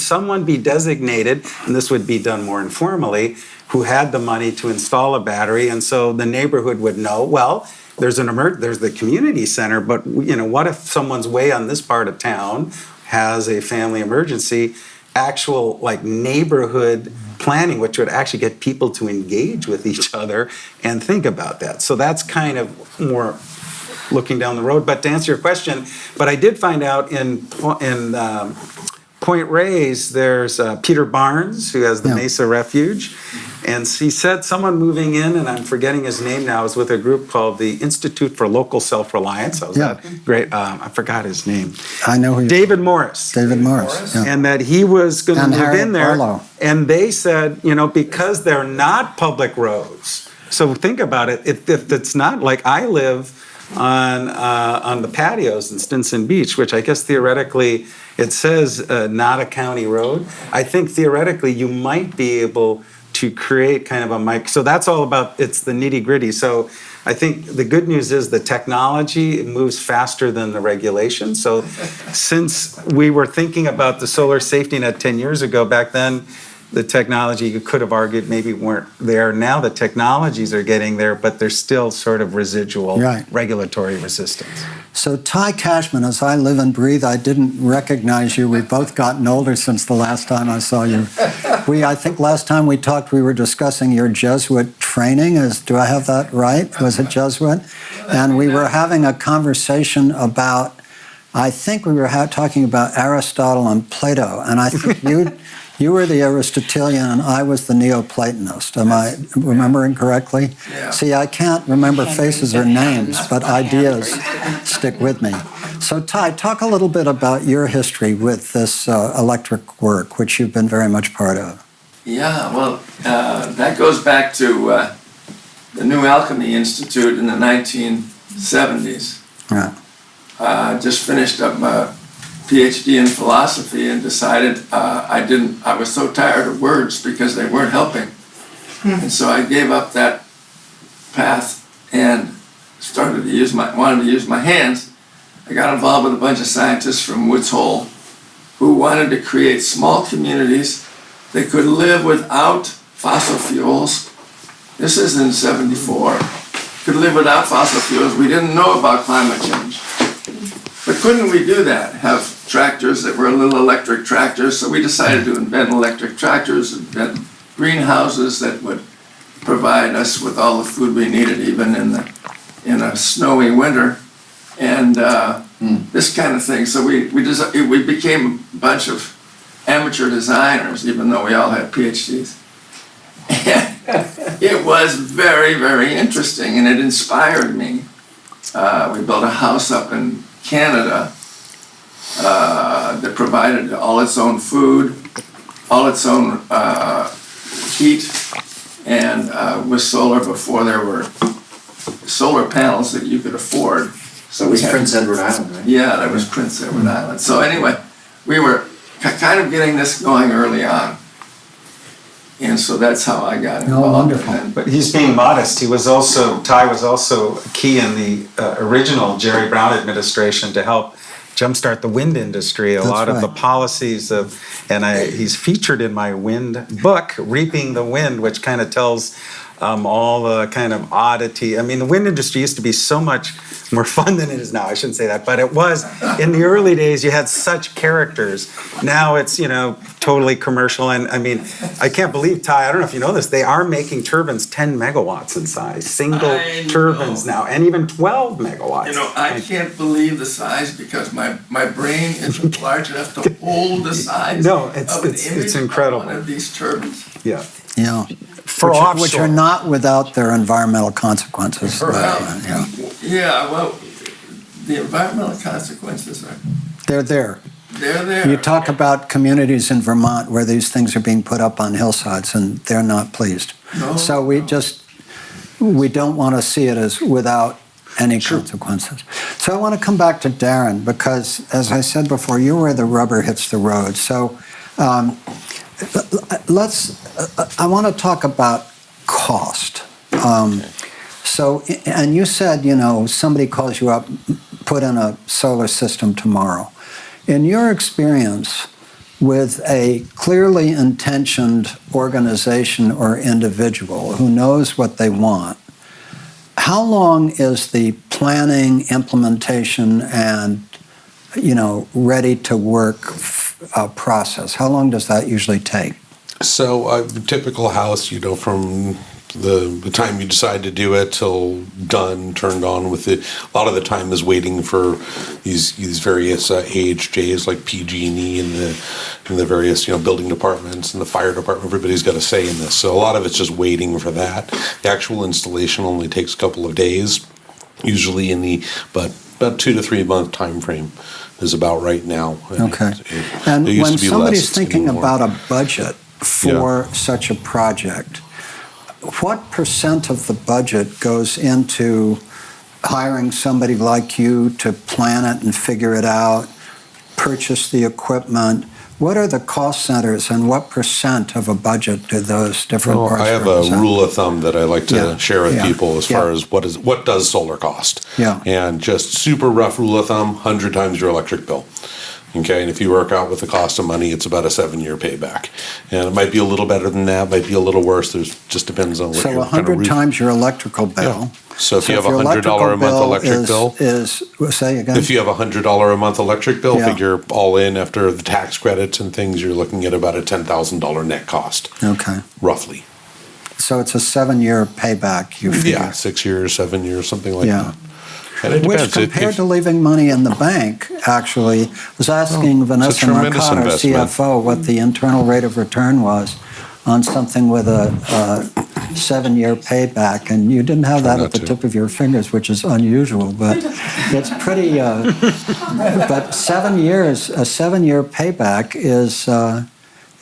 someone be designated, and this would be done more informally, who had the money to install a battery, and so the neighborhood would know, well, there's the community center, but what if someone's way on this part of town has a family emergency? Actual neighborhood planning, which would actually get people to engage with each other and think about that. So that's kind of more looking down the road. But to answer your question, but I did find out in Point Reyes, there's Peter Barnes, who has the Mesa Refuge. And he said someone moving in, and I'm forgetting his name now, is with a group called the Institute for Local Self-Reliance. Great, I forgot his name. I know who David Morris. David Morris. Yeah. And that he was going to move Harold in there. Barlow. And they said, because they're not public roads. So think about it. If it's not like I live on the patios in Stinson Beach, which I guess theoretically it says not a county road. I think theoretically you might be able to create kind of a mic. So that's all about, it's the nitty gritty. So I think the good news is the technology moves faster than the regulation. So since we were thinking about the solar safety net 10 years ago, back then, the technology, you could have argued, maybe weren't there. Now the technologies are getting there, but there's still sort of residual regulatory resistance. So Ty Cashman, as I live and breathe, I didn't recognize you. We've both gotten older since the last time I saw you. I think last time we talked, we were discussing your Jesuit training. Do I have that right? Was it Jesuit? And we were having a conversation about, I think we were talking about Aristotle and Plato, and I think you were the Aristotelian and I was the Neoplatonist. Am I remembering correctly? Yeah. See, I can't remember faces or names, but ideas stick with me. So Ty, talk a little bit about your history with this electric work, which you've been very much part of. Yeah, well, that goes back to the New Alchemy Institute in the 1970s. Yeah. Just finished up my PhD in philosophy and decided I was so tired of words because they weren't helping. And so I gave up that path and wanted to use my hands. I got involved with a bunch of scientists from Woods Hole who wanted to create small communities that could live without fossil fuels. This is in '74. Could live without fossil fuels. We didn't know about climate change. But couldn't we do that? Have tractors that were little electric tractors? So we decided to invent electric tractors, invent greenhouses that would provide us with all the food we needed, even in a snowy winter. and this kind of thing. So we became a bunch of amateur designers, even though we all had PhDs. And it was very, very interesting, and it inspired me. We built a house up in Canada that provided all its own food, all its own heat, and with solar before there were solar panels that you could afford. So it was Prince Edward Island, right? Yeah, that was Prince Edward Island. So anyway, we were kind of getting this going early on. And so that's how I got involved. Oh, wonderful. And But he's being modest. Ty was also key in the original Jerry Brown administration to help jumpstart the wind industry. A That's lot of the right. policies he's featured in my wind book, Reaping the Wind, which kind of tells all the kind of oddity. I mean, the wind industry used to be so much more fun than it is now. I shouldn't say that, but it was. In the early days, you had such characters. Now it's, totally commercial. And I mean, I can't believe, Ty, I don't know if you know this, they are making turbines 10 megawatts in size, single I turbines know. now, and even 12 megawatts. I can't believe the size because my brain isn't large enough to hold the size No, of it's- an it's image incredible. of one of these turbines. Yeah. Yeah. For which offshore. are not without their environmental consequences. Well, Yeah. yeah, well, the environmental consequences are, They're there. they're there. You talk about communities in Vermont where these things are being put up on hillsides and they're not pleased. No, So we don't want to see it as without any consequences. So I want to come back to Darren because, as I said before, you're where the rubber hits the road. So I want to talk about cost. And you said, somebody calls you up, put in a solar system tomorrow. In your experience with a clearly intentioned organization or individual who knows what they want, how long is the planning, implementation, and ready to work process? How long does that usually take? So a typical house, from the time you decide to do it till done, turned on with it, a lot of the time is waiting for these various AHJs like PG&E and the various various building departments and the fire department. Everybody's got a say in this, so a lot of it's just waiting for that. The actual installation only takes a couple of days, usually in the about 2 to 3 month time frame is about right now. Okay. And when somebody's thinking about a budget for such a project, what percent of the budget goes into hiring somebody like you to plan it and figure it out, purchase the equipment? What are the cost centers and what percent of a budget do those different parts I have represent? a rule of thumb that I like to share with people as far as what does solar cost. Yeah. And just super rough rule of thumb, 100 times your electric bill. Okay, and if you work out with the cost of money, it's about a 7-year payback. And it might be a little better than that, might be a little worse. Just depends on what So your 100 times your electrical bill. Yeah. So if you have a your $100 a month electric bill, say again? if you have a $100 a month electric bill, Yeah. figure all in after the tax credits and things, you're looking at about a $10,000 net cost, Okay. roughly. So it's a 7-year payback, you figure? Yeah, 6 years, 7 years, something like Yeah. that. And it Which, depends. compared to leaving money in the bank, actually, I was asking Vanessa tremendous Mercado, investment. CFO, what the internal rate of return was on something with a 7-year payback, and you didn't have that Try at the not to. tip of your fingers, which is unusual, but it's pretty, but 7 years, a 7-year payback is,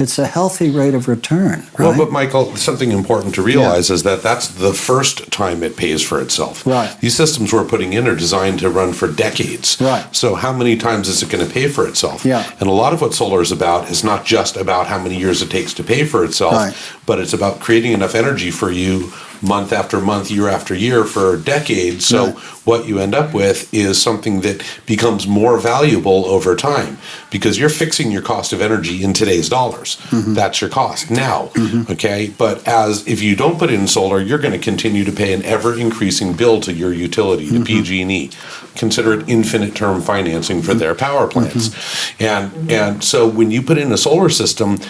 it's a healthy rate of return, Well, right? but Michael, something important to realize is that that's the first time it pays for itself. Right. These systems we're putting in are designed to run for decades. Right. So how many times is it going to pay for itself? Yeah. And a lot of what solar is about is not just about how many years it takes to pay for itself, Right. but it's about creating enough energy for you month after month, year after year for decades. So Right. what you end up with is something that becomes more valuable over time because you're fixing your cost of energy in today's dollars. That's your cost now. Okay. But if you don't put in solar, you're going to continue to pay an ever increasing bill to your utility, to PG&E. Consider it infinite term financing for their power plants. And so when you put in a solar system,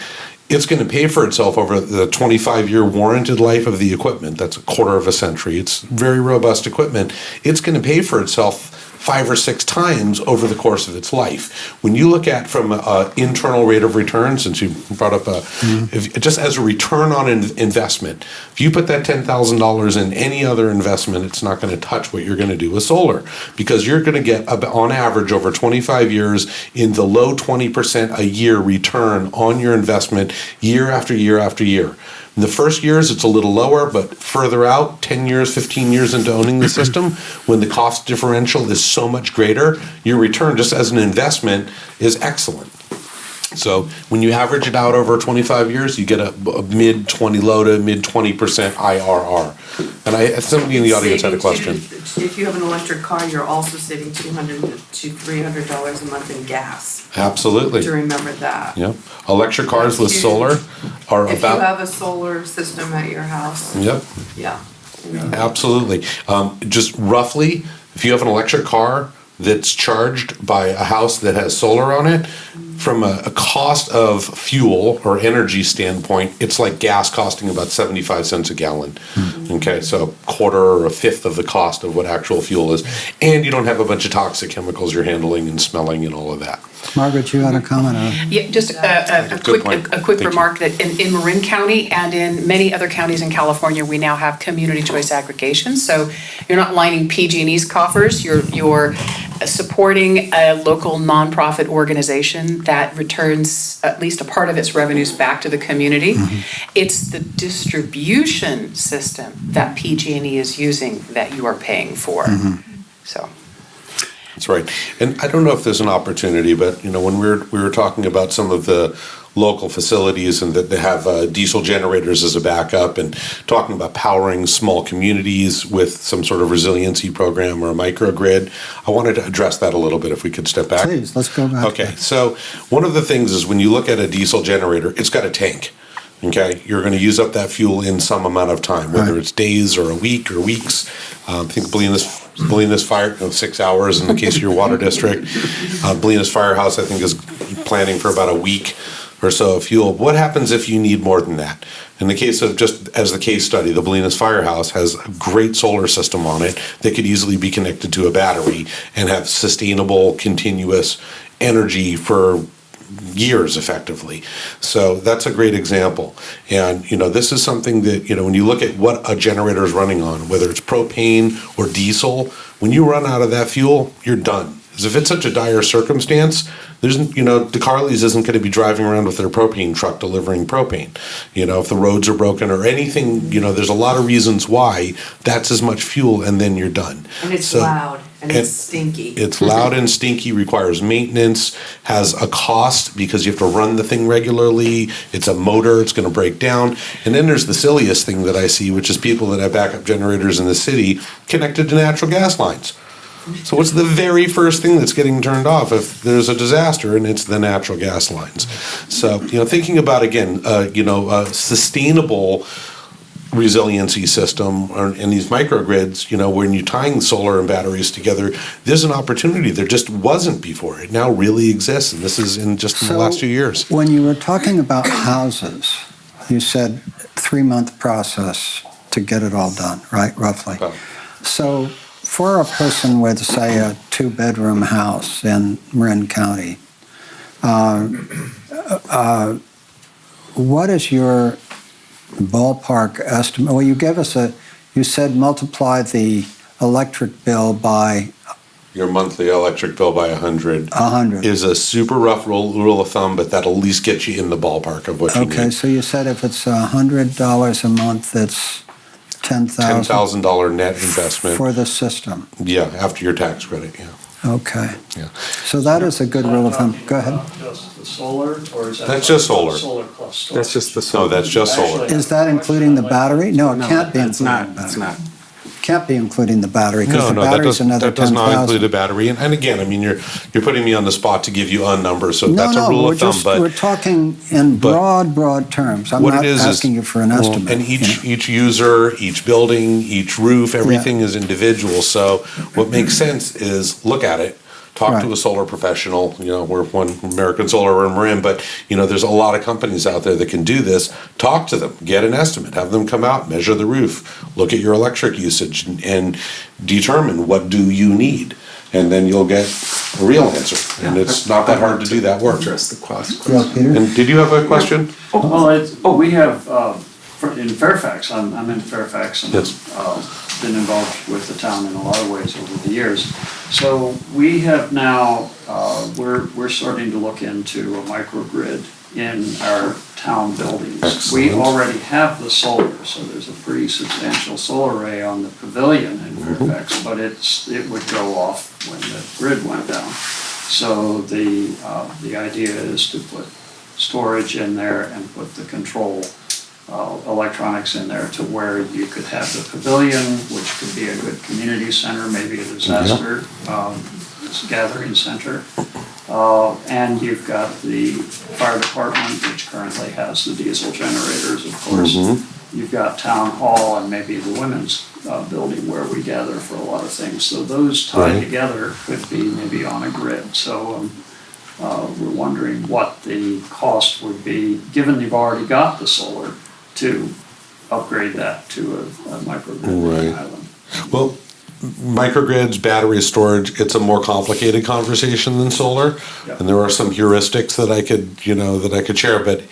it's going to pay for itself over the 25-year warranted life of the equipment. That's a quarter of a century. It's very robust equipment. It's going to pay for itself 5 or 6 times over the course of its life. When you look at from an internal rate of return, since you brought up just as a return on an investment, if you put that $10,000 in any other investment, it's not going to touch what you're going to do with solar, because you're going to get on average over 25 years in the low 20% a year return on your investment year after year after year. In the first years, it's a little lower, but further out, 10 years, 15 years into owning the system, when the cost differential is so much greater, your return just as an investment is excellent. So when you average it out over 25 years, you get a mid-20, low to mid-20% IRR. And somebody in the audience had a question. If you have an electric car, you're also saving $200 to $300 a month in gas. Absolutely. To remember that. Yep. Electric cars with That's huge. solar are If you about. have a solar system at your house. Yep. Yeah. Absolutely. Just roughly, if you have an electric car that's charged by a house that has solar on it, from a cost of fuel or energy standpoint, it's like gas costing about 75 cents a gallon. Okay, so a quarter or a fifth of the cost of what actual fuel is. And you don't have a bunch of toxic chemicals you're handling and smelling and all of that. Margaret, you had a comment on it? Yeah, just a Good point. quick Thank you. remark that in Marin County and in many other counties in California, we now have community choice aggregation. So you're not lining PG&E's coffers, you're supporting a local nonprofit organization that returns at least a part of its revenues back to the community. It's the distribution system that PG&E is using that you are paying for. So. That's right. And I don't know if there's an opportunity, but when we were talking about some of the local facilities and that they have diesel generators as a backup, and talking about powering small communities with some sort of resiliency program or a microgrid, I wanted to address that a little bit if we could step back. Please, let's go back. Okay, so one of the things is when you look at a diesel generator, it's got a tank. Okay, you're going to use up that fuel in some amount of time, whether it's days or a week or weeks. I think Bolinas Fire, 6 hours in the case of your water district. Bolinas Firehouse, I think, is planning for about a week or so of fuel. What happens if you need more than that? In the case of, just as the case study, the Bolinas Firehouse has a great solar system on it that could easily be connected to a battery and have sustainable, continuous energy for years effectively. So that's a great example. And this is something that when you look at what a generator is running on, whether it's propane or diesel, when you run out of that fuel, you're done. Because if it's such a dire circumstance, there's DeCarli's isn't going to be driving around with their propane truck delivering propane. If the roads are broken or anything, there's a lot of reasons why that's as much fuel, and then you're done. And it's loud and it's stinky. It's loud and stinky, requires maintenance, has a cost because you have to run the thing regularly. It's a motor, it's going to break down. And then there's the silliest thing that I see, which is people that have backup generators in the city connected to natural gas lines. So what's the very first thing that's getting turned off if there's a disaster? And it's the natural gas lines. So, thinking about, again, a sustainable resiliency system and these microgrids, when you're tying solar and batteries together, there's an opportunity there just wasn't before. It now really exists, and this is in the last few years. When you were talking about houses, you said 3-month process to get it all done, right, roughly? So for a person with, say, a 2-bedroom house in Marin County, what is your ballpark estimate? Well, you said multiply the electric bill by Your monthly electric bill by 100 100. is a super rough rule of thumb, but that'll at least get you in the ballpark of what you Okay, need. so you said if it's $100 a month, it's $10,000 $10,000 net investment. for the system. Yeah, after your tax credit, yeah. Okay, Yeah. so that is a good rule of thumb. Go ahead. Just the solar, or is that? That's just solar. Solar plus storage? That's just the No, solar. that's just solar. Is that including the battery? No, it can't be it's including not. the It's battery. not. Can't be including the battery, because No, the no, that battery's another does not include a 10,000. battery. And again, I mean, you're putting me on the spot to give you a number, so that's a No, rule we're of thumb, just, but. we're talking in but broad terms. I'm What not it is asking you for an well, estimate. And you know. each user, each building, each roof, everything is individual. So what makes sense is look at it, talk to Right. a solar professional. We're one American Solar, we're in Marin, but there's a lot of companies out there that can do this. Talk to them, get an estimate, have them come out, measure the roof, look at your electric usage, and determine what do you need. and then you'll get a real answer. And it's not that hard to do that work. Address the cost. Yeah, Peter? And did you have a question? We have, in Fairfax, I'm in Fairfax and Yes. been involved with the town in a lot of ways over the years. So we have now, we're starting to look into a microgrid in our town buildings. We Excellent. already have the solar, so there's a pretty substantial solar array on the pavilion in Fairfax, but it would go off when the grid went down. So the idea is to put storage in there and put the control electronics in there to where you could have the pavilion, which could be a good community center, maybe a disaster gathering center. And you've got the fire department, which currently has the diesel generators, of course. You've got town hall and maybe the women's building where we gather for a lot of things. So those tied Right. together could be maybe on a grid. So we're wondering what the cost would be, given you've already got the solar, to upgrade that to a microgrid on the Right. island. Well, microgrids, battery storage, it's a more complicated conversation than solar. Yeah. And there are some heuristics that I could share, but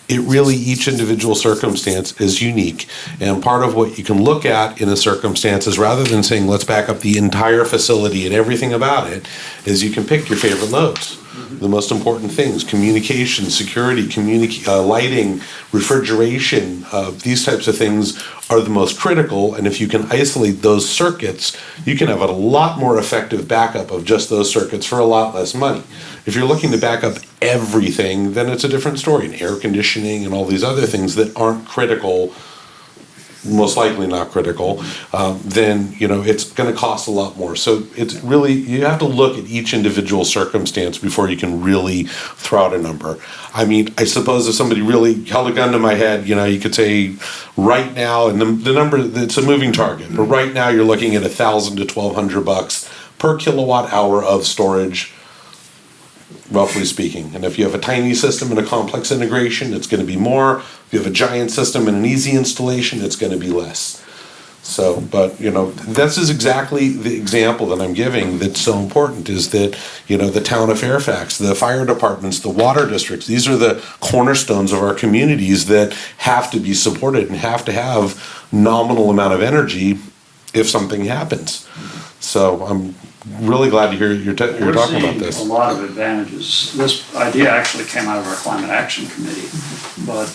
it really, each individual circumstance is unique. And part of what you can look at in a circumstance is, rather than saying, let's back up the entire facility and everything about it, is you can pick your favorite loads. The most important things: communication, security, lighting, refrigeration. These types of things are the most critical. And if you can isolate those circuits, you can have a lot more effective backup of just those circuits for a lot less money. If you're looking to back up everything, then it's a different story. And air conditioning and all these other things that aren't critical, most likely not critical, then it's going to cost a lot more. So it's really, you have to look at each individual circumstance before you can really throw out a number. I mean, I suppose if somebody really held a gun to my head, you could say right now, and the number, it's a moving target, but right now you're looking at $1,000 to $1,200 per kilowatt hour of storage, roughly speaking. And if you have a tiny system and a complex integration, it's going to be more. If you have a giant system and an easy installation, it's going to be less. So, but, this is exactly the example that I'm giving that's so important, is that, the town of Fairfax, the fire departments, the water districts, these are the cornerstones of our communities that have to be supported and have to have nominal amount of energy if something happens. So I'm really glad to hear you're talking about this. We're seeing a lot of advantages. This idea actually came out of our Climate Action Committee, but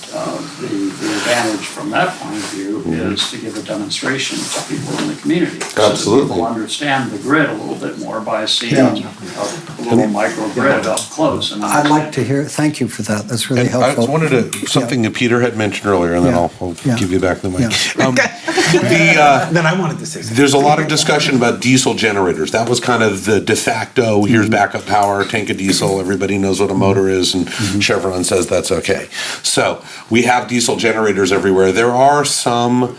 the advantage from that point of view is to give a demonstration to people in the community. So Absolutely. that people understand the grid a little bit more by seeing Yeah. a little microgrid up close. And I'd like to hear, thank you for that, that's really And I helpful. just wanted to, something that Peter had mentioned earlier, and then Yeah. I'll Yeah. give you back the mic. Yeah. Then I wanted to say something. There's a lot of discussion about diesel generators. That was kind of the de facto, here's backup power, tank of diesel, everybody knows what a motor is, and Chevron says that's okay. So we have diesel generators everywhere. There are some,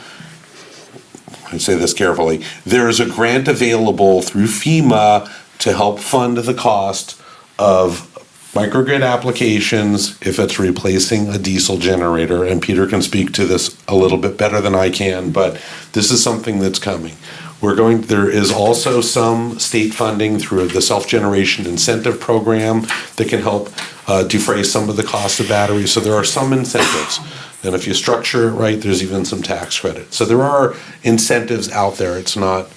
I say this carefully, there is a grant available through FEMA to help fund the cost of microgrid applications if it's replacing a diesel generator, and Peter can speak to this a little bit better than I can, but this is something that's coming. There is also some state funding through the self-generation incentive program that can help defray some of the cost of batteries. So there are some incentives. And if you structure it right, there's even some tax credit. So there are incentives out there. It's not,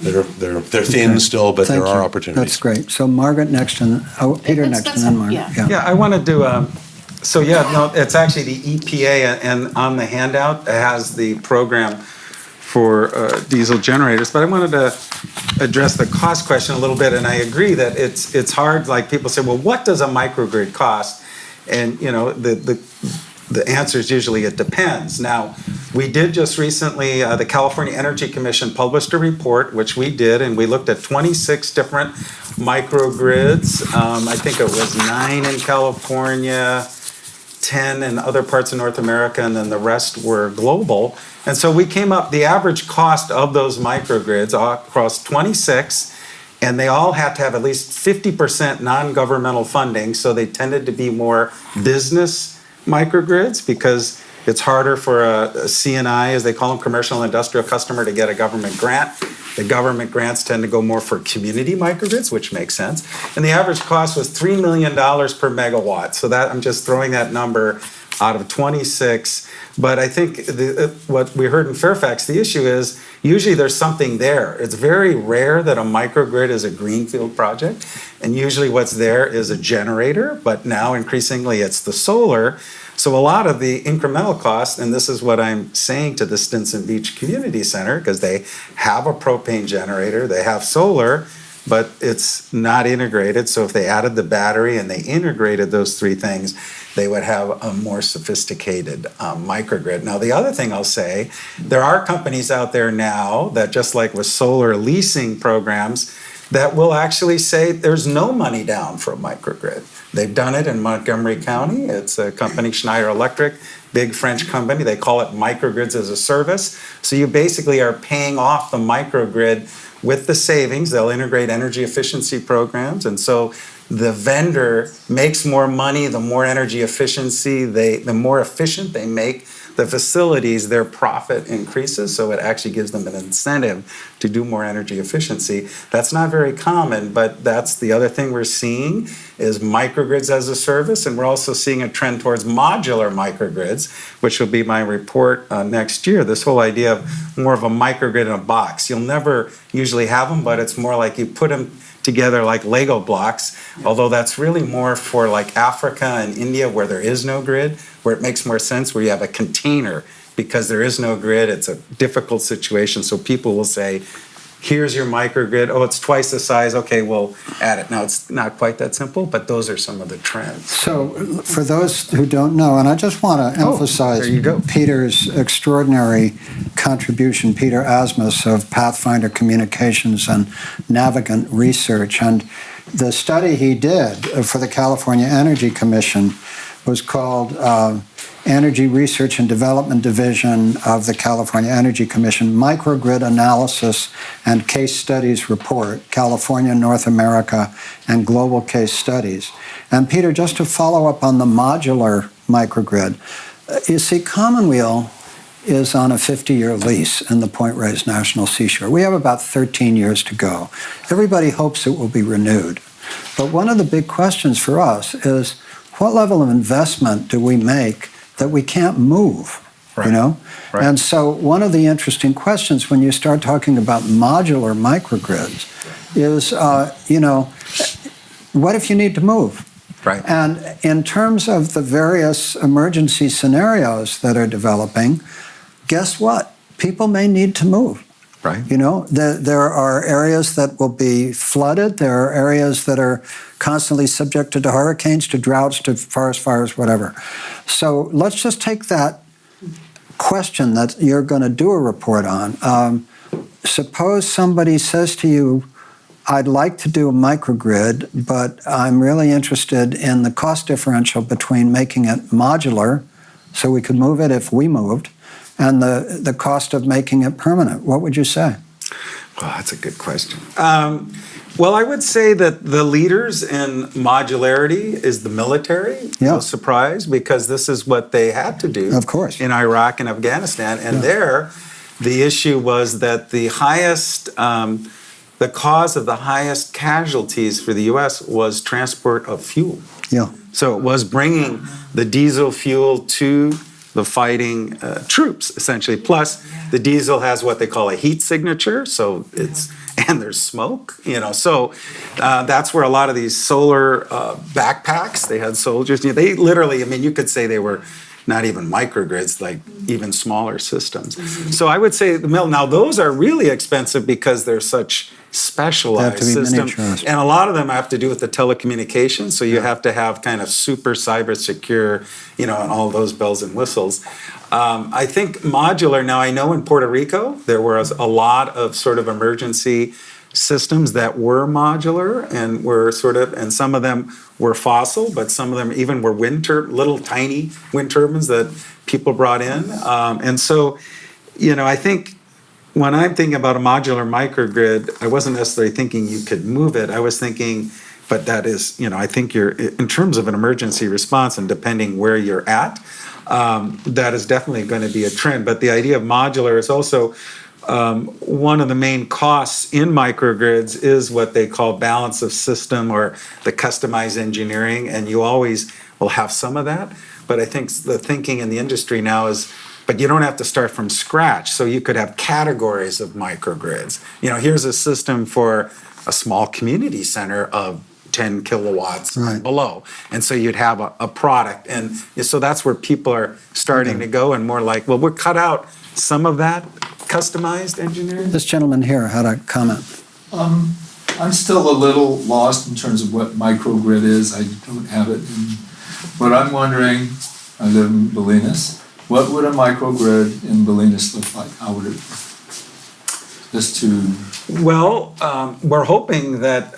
they're thin Okay. still, but Thank there are you. opportunities. That's great. So Margaret next, and, Peter next, and then Margaret. Yeah, I want to do, it's actually the EPA, and on the handout, it has the program for diesel generators, but I wanted to address the cost question a little bit, and I agree that it's hard, like people say, well, what does a microgrid cost? And, the answer is usually it depends. Now, we did just recently, the California Energy Commission published a report, which we did, and we looked at 26 different microgrids. I think it was 9 in California, 10 in other parts of North America, and then the rest were global. And so we came up, the average cost of those microgrids across 26, and they all had to have at least 50% non-governmental funding, so they tended to be more business microgrids because it's harder for a CNI, as they call them, commercial and industrial customer, to get a government grant The government grants tend to go more for community microgrids, which makes sense. And the average cost was $3 million per megawatt. So that I'm just throwing that number out of 26. But I think what we heard in Fairfax, the issue is usually there's something there. It's very rare that a microgrid is a greenfield project. And usually what's there is a generator, but now increasingly it's the solar. So a lot of the incremental costs, and this is what I'm saying to the Stinson Beach Community Center, because they have a propane generator, they have solar, but it's not integrated. So if they added the battery and they integrated those three things, they would have a more sophisticated microgrid. Now, the other thing I'll say, there are companies out there now that, just like with solar leasing programs, that will actually say there's no money down for a microgrid. They've done it in Montgomery County. It's a company, Schneider Electric, big French company. They call it microgrids as a service. So you basically are paying off the microgrid with the savings. They'll integrate energy efficiency programs. And so the vendor makes more money, the more energy efficiency, the more efficient they make the facilities, their profit increases. So it actually gives them an incentive to do more energy efficiency. That's not very common, but that's the other thing we're seeing is microgrids as a service. And we're also seeing a trend towards modular microgrids, which will be my report next year. This whole idea of more of a microgrid in a box. You'll never usually have them, but it's more like you put them together like Lego blocks, although that's really more for like Africa and India where there is no grid, where it makes more sense where you have a container because there is no grid. It's a difficult situation. So people will say, here's your microgrid. Oh, it's twice the size. Okay, we'll add it. Now, it's not quite that simple, but those are some of the trends. So for those who don't know, and I just want to emphasize there you go. Peter's extraordinary contribution, Peter Asmus of Pathfinder Communications and Navigant Research. And the study he did for the California Energy Commission was called Energy Research and Development Division of the California Energy Commission Microgrid Analysis and Case Studies Report, California, North America, and Global Case Studies. And Peter, just to follow up on the modular microgrid, you see, Commonweal is on a 50-year lease in the Point Reyes National Seashore. We have about 13 years to go. Everybody hopes it will be renewed. But one of the big questions for us is, what level of investment do we make that we can't move, Right. you know? Right. And so one of the interesting questions when you start talking about modular microgrids is, what if you need to move? Right. And in terms of the various emergency scenarios that are developing, guess what? People may need to move. Right. You know, there are areas that will be flooded. There are areas that are constantly subjected to hurricanes, to droughts, to forest fires, whatever. So let's just take that question that you're going to do a report on. Suppose somebody says to you, I'd like to do a microgrid, but I'm really interested in the cost differential between making it modular, so we could move it if we moved, and the cost of making it permanent. What would you say? Well, that's a good question. Well, I would say that the leaders in modularity is the military. Yeah. No surprise, because this is what they had to do. Of course. In Iraq and Afghanistan. And there, the issue was that the cause of the highest casualties for the U.S. was transport of fuel. Yeah. So it was bringing the diesel fuel to the fighting troops, essentially. Plus, the diesel has what they call a heat signature, so and there's smoke, So that's where a lot of these solar backpacks, they had soldiers. They literally, you could say they were not even microgrids, like even smaller systems. Mm-hmm. So I would say now those are really expensive because they're such specialized They have to be systems, miniaturized. and a lot of them have to do with the telecommunications. So you have to have kind of super cyber secure, and all those bells and whistles. I think modular. Now I know in Puerto Rico there was a lot of sort of emergency systems that were modular and were and some of them were fossil, but some of them even were little tiny wind turbines that people brought in. And so, I think when I'm thinking about a modular microgrid, I wasn't necessarily thinking you could move it. I was thinking, but that is, I think in terms of an emergency response and depending where you're at, that is definitely going to be a trend. But the idea of modular is also, one of the main costs in microgrids is what they call balance of system or the customized engineering, and you always will have some of that. But I think the thinking in the industry now is, but you don't have to start from scratch. So you could have categories of microgrids. You know, here's a system for a small community center of 10 kilowatts Right. and below. And so you'd have a product. And so that's where people are starting to go, and more like, well, we'll cut out some of that customized engineering. This gentleman here had a comment. I'm still a little lost in terms of what microgrid is. I don't have it. But I'm wondering, I live in Bolinas, what would a microgrid in Bolinas look like? How would it, just to, Well, we're hoping that,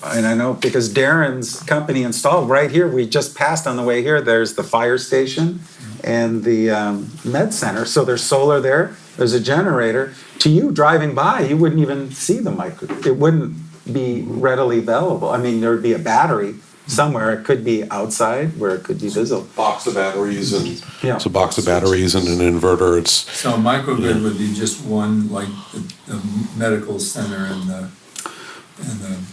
and I know because Darren's company installed right here, we just passed on the way here, there's the fire station and the med center. So there's solar there, there's a generator. To you driving by, you wouldn't even see the microgrid. It wouldn't be readily available. I mean, there'd be a battery somewhere. It could be outside where it could be visible. Box of batteries and Yeah. it's a box of batteries and an inverter. It's so a microgrid would be just one, like the medical center and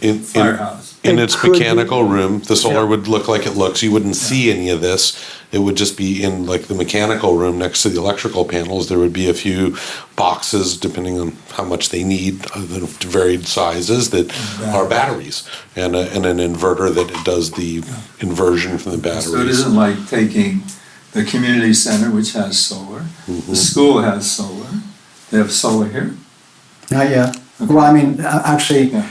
in the firehouse. in It its could be. mechanical room. The solar Yeah. would look like it looks. You wouldn't see any of this. It would just be in like the mechanical room next to the electrical panels. There would be a few boxes, depending on how much they need, the varied sizes that are batteries, and an inverter that does the inversion from the So it batteries. isn't like taking the community center, which has solar, the school has solar, they have solar here. Not yet. Well, I mean, actually, Yeah.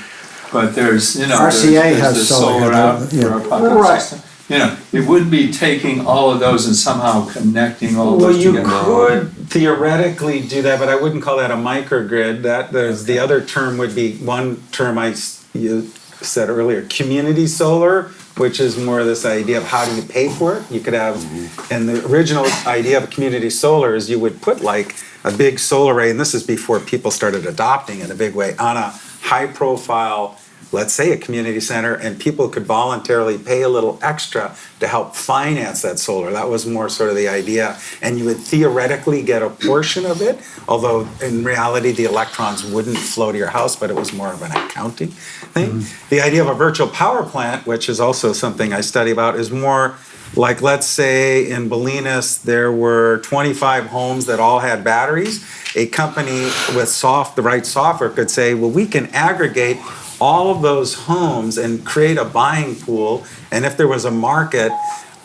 But there's, you know, RCA there's has the solar solar here, out yeah. for our pumping Right. system. You know, it wouldn't be taking all of those and somehow connecting all of Well, those you together. could theoretically do that, but I wouldn't call that a microgrid. That there's the other term would be one term you said earlier, community solar, which is more this idea of how do you pay for it. You could have, and the original idea of community solar is you would put like a big solar array, and this is before people started adopting it in a big way, on a high profile, let's say a community center, and people could voluntarily pay a little extra to help finance that solar. That was more sort of the idea. And you would theoretically get a portion of it, although in reality the electrons wouldn't flow to your house, but it was more of an accounting thing. The idea of a virtual power plant, which is also something I study about, is more like, let's say in Bolinas there were 25 homes that all had batteries. A company with the right software could say, well, we can aggregate all of those homes and create a buying pool. And if there was a market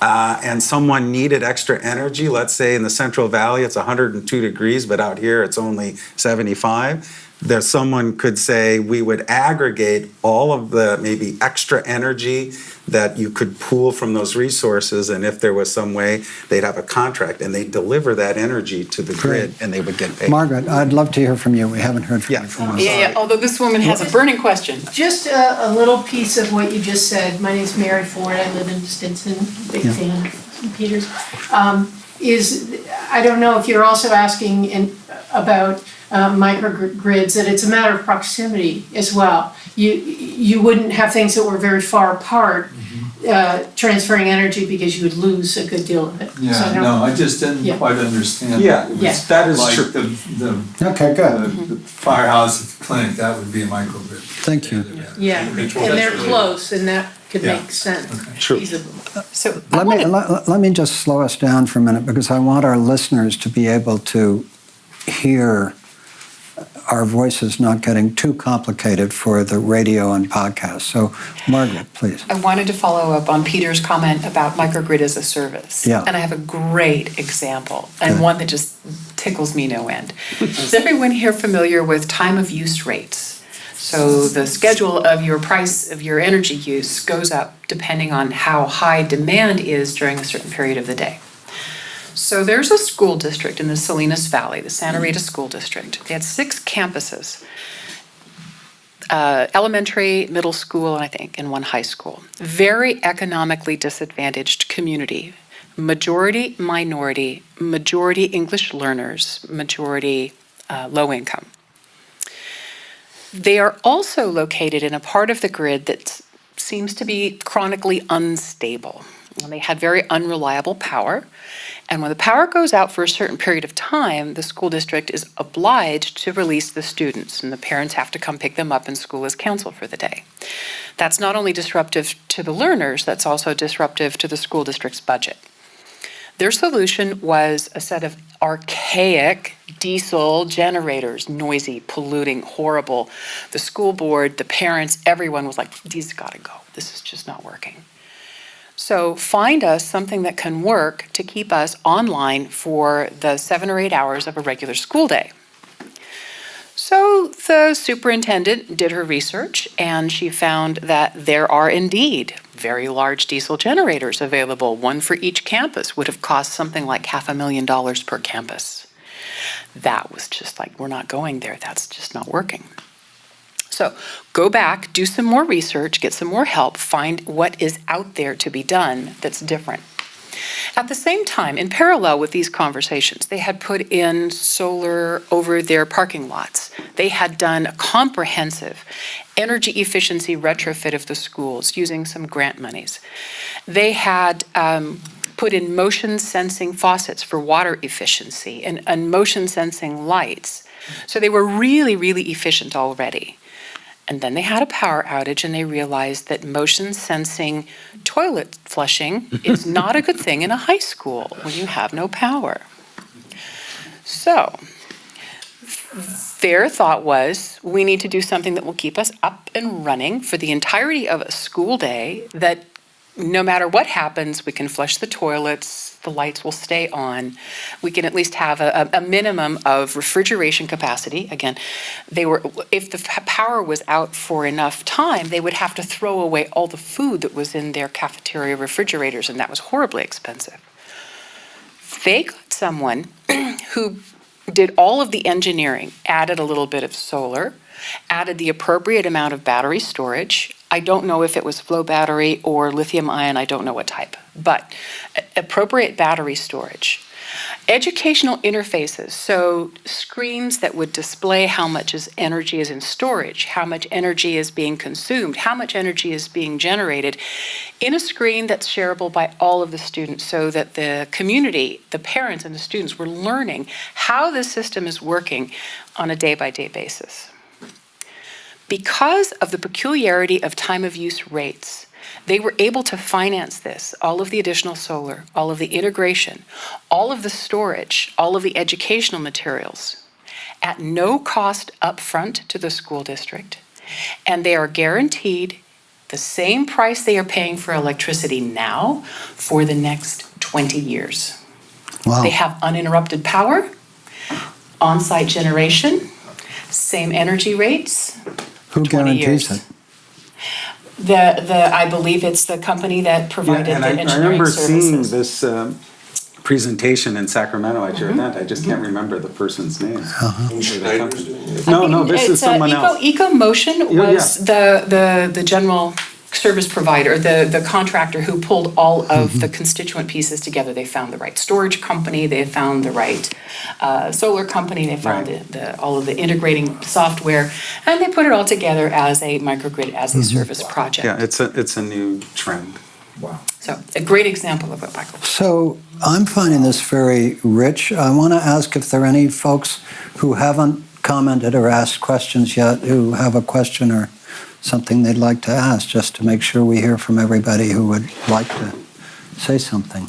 and someone needed extra energy, let's say in the Central Valley it's 102 degrees, but out here it's only 75. There's someone could say we would aggregate all of the maybe extra energy that you could pool from those resources, and if there was some way, they'd have a contract and they'd deliver that energy to the grid and they would get paid. Margaret, I'd love to hear from you. We haven't heard from Yeah. you for a while. Yeah, although this woman has a burning question. Just a little piece of what you just said. My name's Mary Ford. I live in Stinson, big Yeah. fan of Peter's. I don't know if you're also asking about microgrids, that it's a matter of proximity as well. You wouldn't have things that were very far apart transferring energy because you would lose a good deal of it. So Yeah, don't- no, I just didn't Yeah. quite understand. Yeah, It was yeah. that is like true. Okay, good. the firehouse clinic, that would be a microgrid. Thank you. Yeah, and they're close, and that could Yeah. make sense. True. Feasible. So I Let me just slow us down for a minute because I want our listeners to be able to hear our voices not getting too complicated for the radio and podcast. So, Margaret, please. I wanted to follow up on Peter's comment about microgrid as a service. Yeah. And I have a great example, and Good. one that just tickles me no end. Is everyone here familiar with time of use rates? So the schedule of your price of your energy use goes up depending on how high demand is during a certain period of the day. So there's a school district in the Salinas Valley, the Santa Rita School District. They had 6 campuses, elementary, middle school, and I think, and 1 high school. Very economically disadvantaged community. Majority minority, majority English learners, majority low income. They are also located in a part of the grid that seems to be chronically unstable. And they had very unreliable power. And when the power goes out for a certain period of time, the school district is obliged to release the students, and the parents have to come pick them up, and school is canceled for the day. That's not only disruptive to the learners, that's also disruptive to the school district's budget. Their solution was a set of archaic diesel generators, noisy, polluting, horrible. The school board, the parents, everyone was like, these gotta go. This is just not working. So find us something that can work to keep us online for the 7 or 8 hours of a regular school day. So the superintendent did her research, and she found that there are indeed very large diesel generators available. One for each campus would have cost something like $500,000 per campus. That was just like, we're not going there. That's just not working. So go back, do some more research, get some more help, find what is out there to be done that's different. At the same time, in parallel with these conversations, they had put in solar over their parking lots. They had done a comprehensive energy efficiency retrofit of the schools using some grant monies. They had put in motion sensing faucets for water efficiency and motion sensing lights. So they were really, really efficient already. And then they had a power outage, and they realized that motion sensing toilet flushing is not a good thing in a high school when you have no power. So their thought was, we need to do something that will keep us up and running for the entirety of a school day, that no matter what happens, we can flush the toilets, the lights will stay on. We can at least have a minimum of refrigeration capacity. Again, if the power was out for enough time, they would have to throw away all the food that was in their cafeteria refrigerators, and that was horribly expensive. They got someone who did all of the engineering, added a little bit of solar, added the appropriate amount of battery storage. I don't know if it was flow battery or lithium ion, I don't know what type, but appropriate battery storage. Educational interfaces, so screens that would display how much energy is in storage, how much energy is being consumed, how much energy is being generated in a screen that's shareable by all of the students, so that the community, the parents and the students were learning how this system is working on a day-by-day basis. Because of the peculiarity of time of use rates, they were able to finance this, all of the additional solar, all of the integration, all of the storage, all of the educational materials, at no cost upfront to the school district. And they are guaranteed the same price they are paying for electricity now for the next 20 years. Wow. They have uninterrupted power, on-site generation, same energy rates. Who 20 guarantees years. it? I believe it's the company that provided the And I engineering remember seeing services. this presentation in Sacramento at your event. I just can't remember the person's name. Schneider's doing it. No, this is someone else. EcoMotion Yeah, was the general service provider, the contractor who pulled all of the constituent pieces together. They found the right storage company, they found the right solar company, they found all of the integrating software, and they put it all together as a microgrid as a service project. Yeah, it's a new trend. Wow. So a great example of what Michael. So I'm finding this very rich. I want to ask if there are any folks who haven't commented or asked questions yet, who have a question or something they'd like to ask, just to make sure we hear from everybody who would like to say something.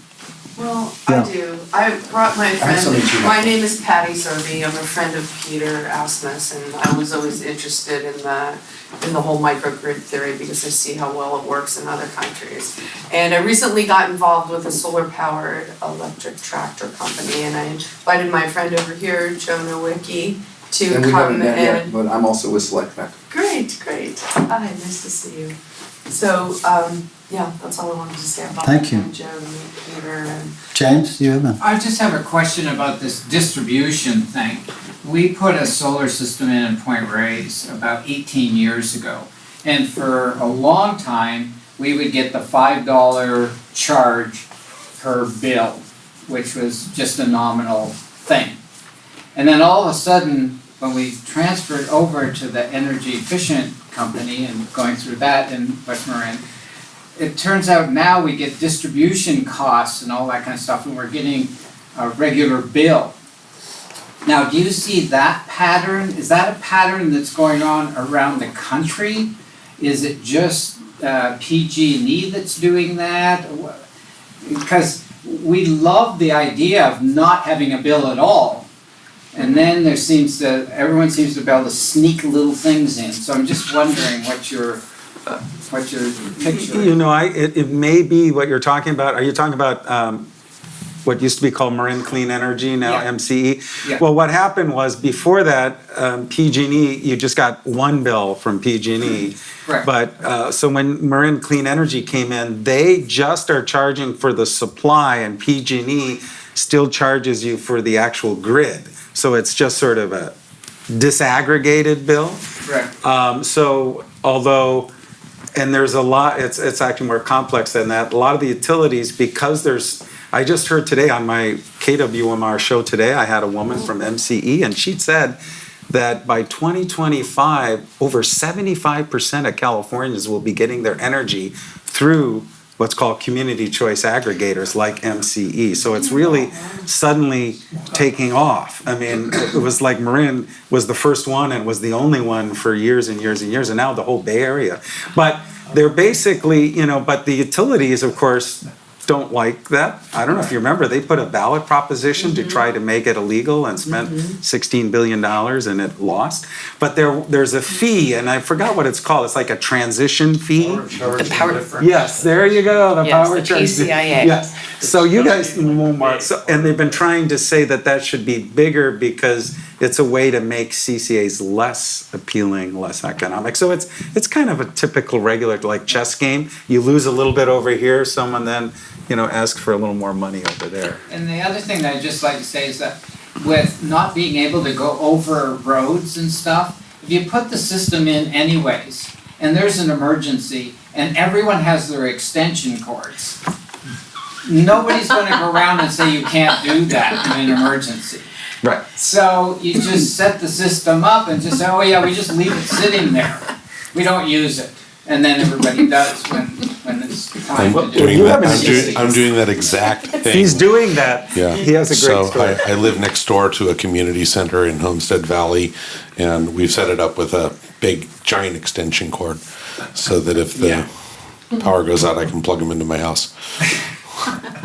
Well, Yeah. I do. I brought my have something friend, too. my name is Patty Zerby. I'm a friend of Peter Asmus, and I was always interested in the whole microgrid theory because I see how well it works in other countries. And I recently got involved with a solar-powered electric tractor company, and I invited my friend over here, Joe Nowicki, to And we haven't come met yet, and. but I'm also with Select Tech. Great. Hi, nice to see you. So, yeah, that's all I wanted to say about Thank you. Joe and Peter and. James, you have a... I just have a question about this distribution thing. We put a solar system in Point Reyes about 18 years ago. And for a long time, we would get the $5 charge per bill, which was just a nominal thing. And then all of a sudden, when we transferred over to the energy efficient company and going through that in West Marin, it turns out now we get distribution costs and all that kind of stuff, and we're getting a regular bill. Now, do you see that pattern? Is that a pattern that's going on around the country? Is it just PG&E that's doing that? Because we love the idea of not having a bill at all. And then everyone seems to be able to sneak little things in. So I'm just wondering what your picture is. You know, it may be what you're talking about. Are you talking about what used to be called Marin Clean Energy, now Yeah. MCE? Yeah. Well, what happened was before that, PG&E, you just got one bill from PG&E. Right. But so when Marin Clean Energy came in, they just are charging for the supply, and PG&E still charges you for the actual grid. So it's just sort of a disaggregated bill. Right. So although, and there's a lot, it's actually more complex than that. A lot of the utilities, because I just heard today on my KWMR show today, I had a woman from MCE, and she said that by 2025, over 75% of Californians will be getting their energy through what's called community choice aggregators like MCE. So it's really suddenly taking off. I mean, it was like Marin was the first one and was the only one for years and years and years, and now the whole Bay Area. But they're basically, but the utilities, of course, don't like that. I don't know if you remember, they put a ballot proposition to try to make it illegal and spent $16 billion and it lost. But there's a fee, and I forgot what it's called. It's like a transition fee. The power. Yes, there you go, the Yes, power the charge. PCIA. Yes, so you guys know more. And they've been trying to say that should be bigger because it's a way to make CCAs less appealing, less economic. So it's kind of a typical regular, like chess game. You lose a little bit over here, someone then, ask for a little more money over there. And the other thing that I'd just like to say is that with not being able to go over roads and stuff, if you put the system in anyways, and there's an emergency, and everyone has their extension cords, nobody's gonna go around and say you can't do that in an emergency. Right. So you just set the system up and just say, oh yeah, we just leave it sitting there. We don't use it. And then everybody does when it's time to do it. I'm doing that exact thing. He's doing that. Yeah. He has a great story. So I live next door to a community center in Homestead Valley, and we've set it up with a big, giant extension cord so that if the power goes out, I can plug them into my house.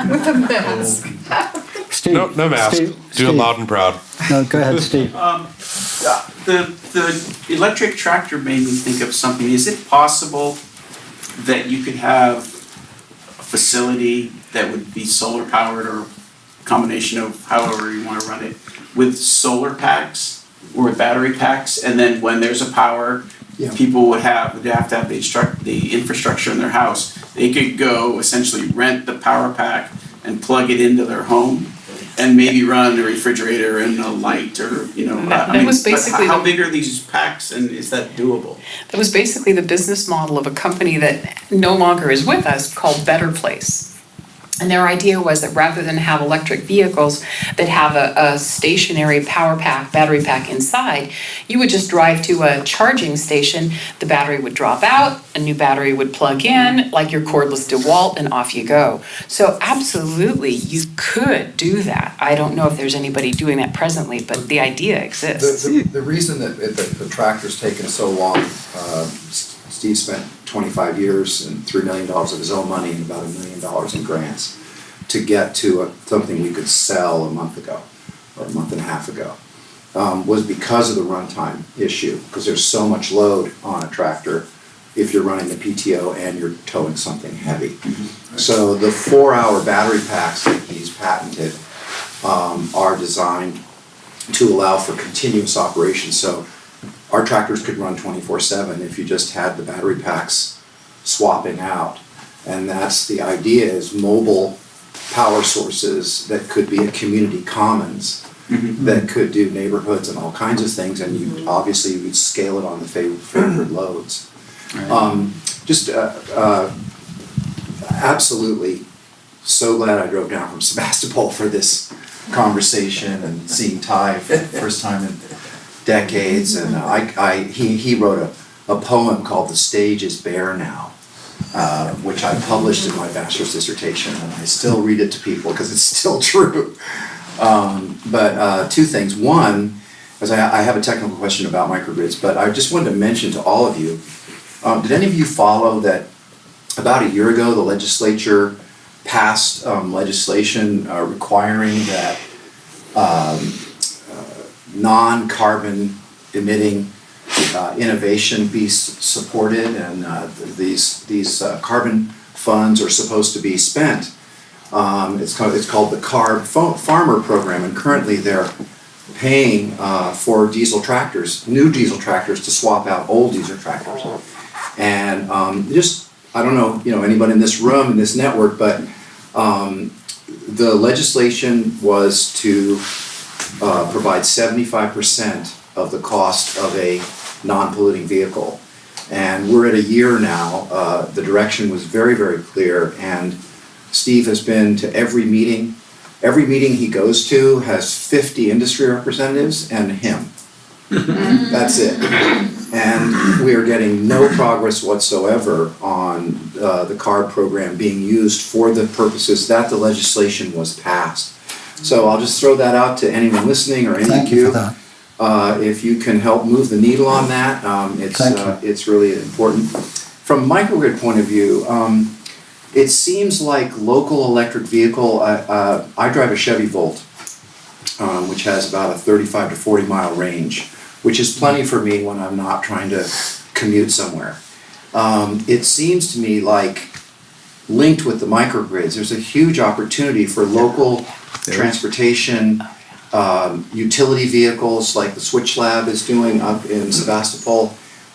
With a mask. Steve. No mask. Do it loud and proud. No, go ahead, Steve. The electric tractor made me think of something. Is it possible that you could have a facility that would be solar powered or a combination of however you want to run it with solar packs or with battery packs, and then when there's a power, people would have to have the infrastructure in their house. They could go essentially rent the power pack and plug it into their home and maybe run a refrigerator and a light or, That was basically how the- big are these packs and is that doable? That was basically the business model of a company that no longer is with us called Better Place. And their idea was that rather than have electric vehicles that have a stationary power pack, battery pack inside, you would just drive to a charging station, the battery would drop out, a new battery would plug in, like your cordless DeWalt, and off you go. So absolutely, you could do that. I don't know if there's anybody doing that presently, but the idea exists. The reason that the tractor's taken so long, Steve spent 25 years and $3 million of his own money and about $1 million in grants to get to something we could sell a month ago or a month and a half ago, was because of the runtime issue, because there's so much load on a tractor if you're running the PTO and you're towing something heavy. So the 4-hour battery packs that he's patented are designed to allow for continuous operation. So our tractors could run 24/7 if you just had the battery packs swapping out. And that's the idea, is mobile power sources that could be at community commons, that could do neighborhoods and all kinds of things, and you obviously would scale it on the favored loads. Absolutely so glad I drove down from Sebastopol for this conversation and seeing Ty for the first time in decades. And he wrote a poem called "The Stage is Bare Now," which I published in my bachelor's dissertation, and I still read it to people because it's still true. But two things. One, as I have a technical question about microgrids, but I just wanted to mention to all of you, did any of you follow that about a year ago the legislature passed legislation requiring that non-carbon emitting innovation be supported, and these carbon funds are supposed to be spent. It's called the CARB Farmer Program, and currently they're paying for diesel tractors, new diesel tractors, to swap out old diesel tractors. And I don't know, anybody in this room, in this network, but the legislation was to provide 75% of the cost of a non-polluting vehicle. And we're at a year now. The direction was very, very clear, and Steve has been to every meeting. Every meeting he goes to has 50 industry representatives and him. That's it. And we are getting no progress whatsoever on the CARB program being used for the purposes that the legislation was passed. So I'll just throw that out to anyone listening or any of you. Thank you for that. If you can help move the needle on that, it's really important. From a microgrid point of view, it seems like local electric vehicle, I drive a Chevy Volt, which has about a 35 to 40 mile range, which is plenty for me when I'm not trying to commute somewhere. It seems to me like, linked with the microgrids, there's a huge opportunity for local transportation, utility vehicles like the Switch Lab is doing up in Sebastopol,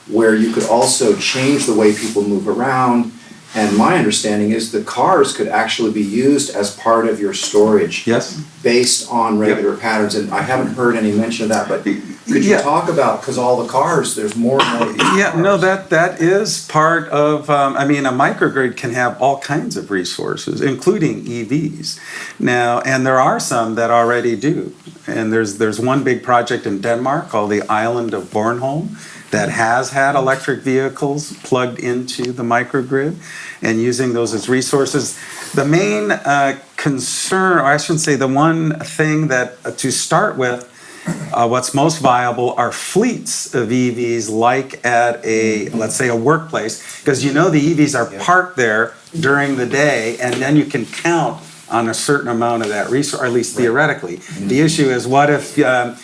where you could also change the way people move around. And my understanding is the cars could actually be used as part of your storage. Yes. Based on regular patterns, and I haven't heard any mention of that, but could you talk about, because all the cars, there's more and more of these Yeah, cars. no, that is part of, a microgrid can have all kinds of resources, including EVs. Now, and there are some that already do. And there's one big project in Denmark called the Island of Bornholm that has had electric vehicles plugged into the microgrid and using those as resources. The main concern, or I shouldn't say the one thing that to start with, what's most viable are fleets of EVs, like at let's say a workplace, because the EVs are parked there during the day, and then you can count on a certain amount of that resource, or at least theoretically. The issue is, what if the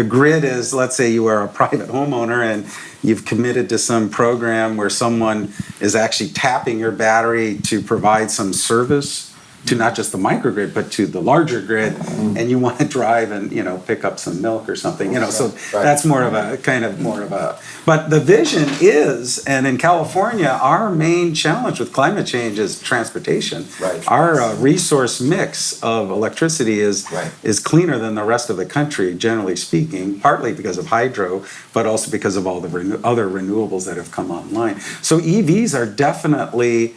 grid is, let's say you are a private homeowner and you've committed to some program where someone is actually tapping your battery to provide some service to not just the microgrid, but to the larger grid, and you want to drive and, pick up some milk or something, so that's more of a, but the vision is, and in California, our main challenge with climate change is transportation. Right. Our resource mix of electricity is cleaner than the rest of the country, generally speaking, partly because of hydro, but also because of all the other renewables that have come online. So EVs are definitely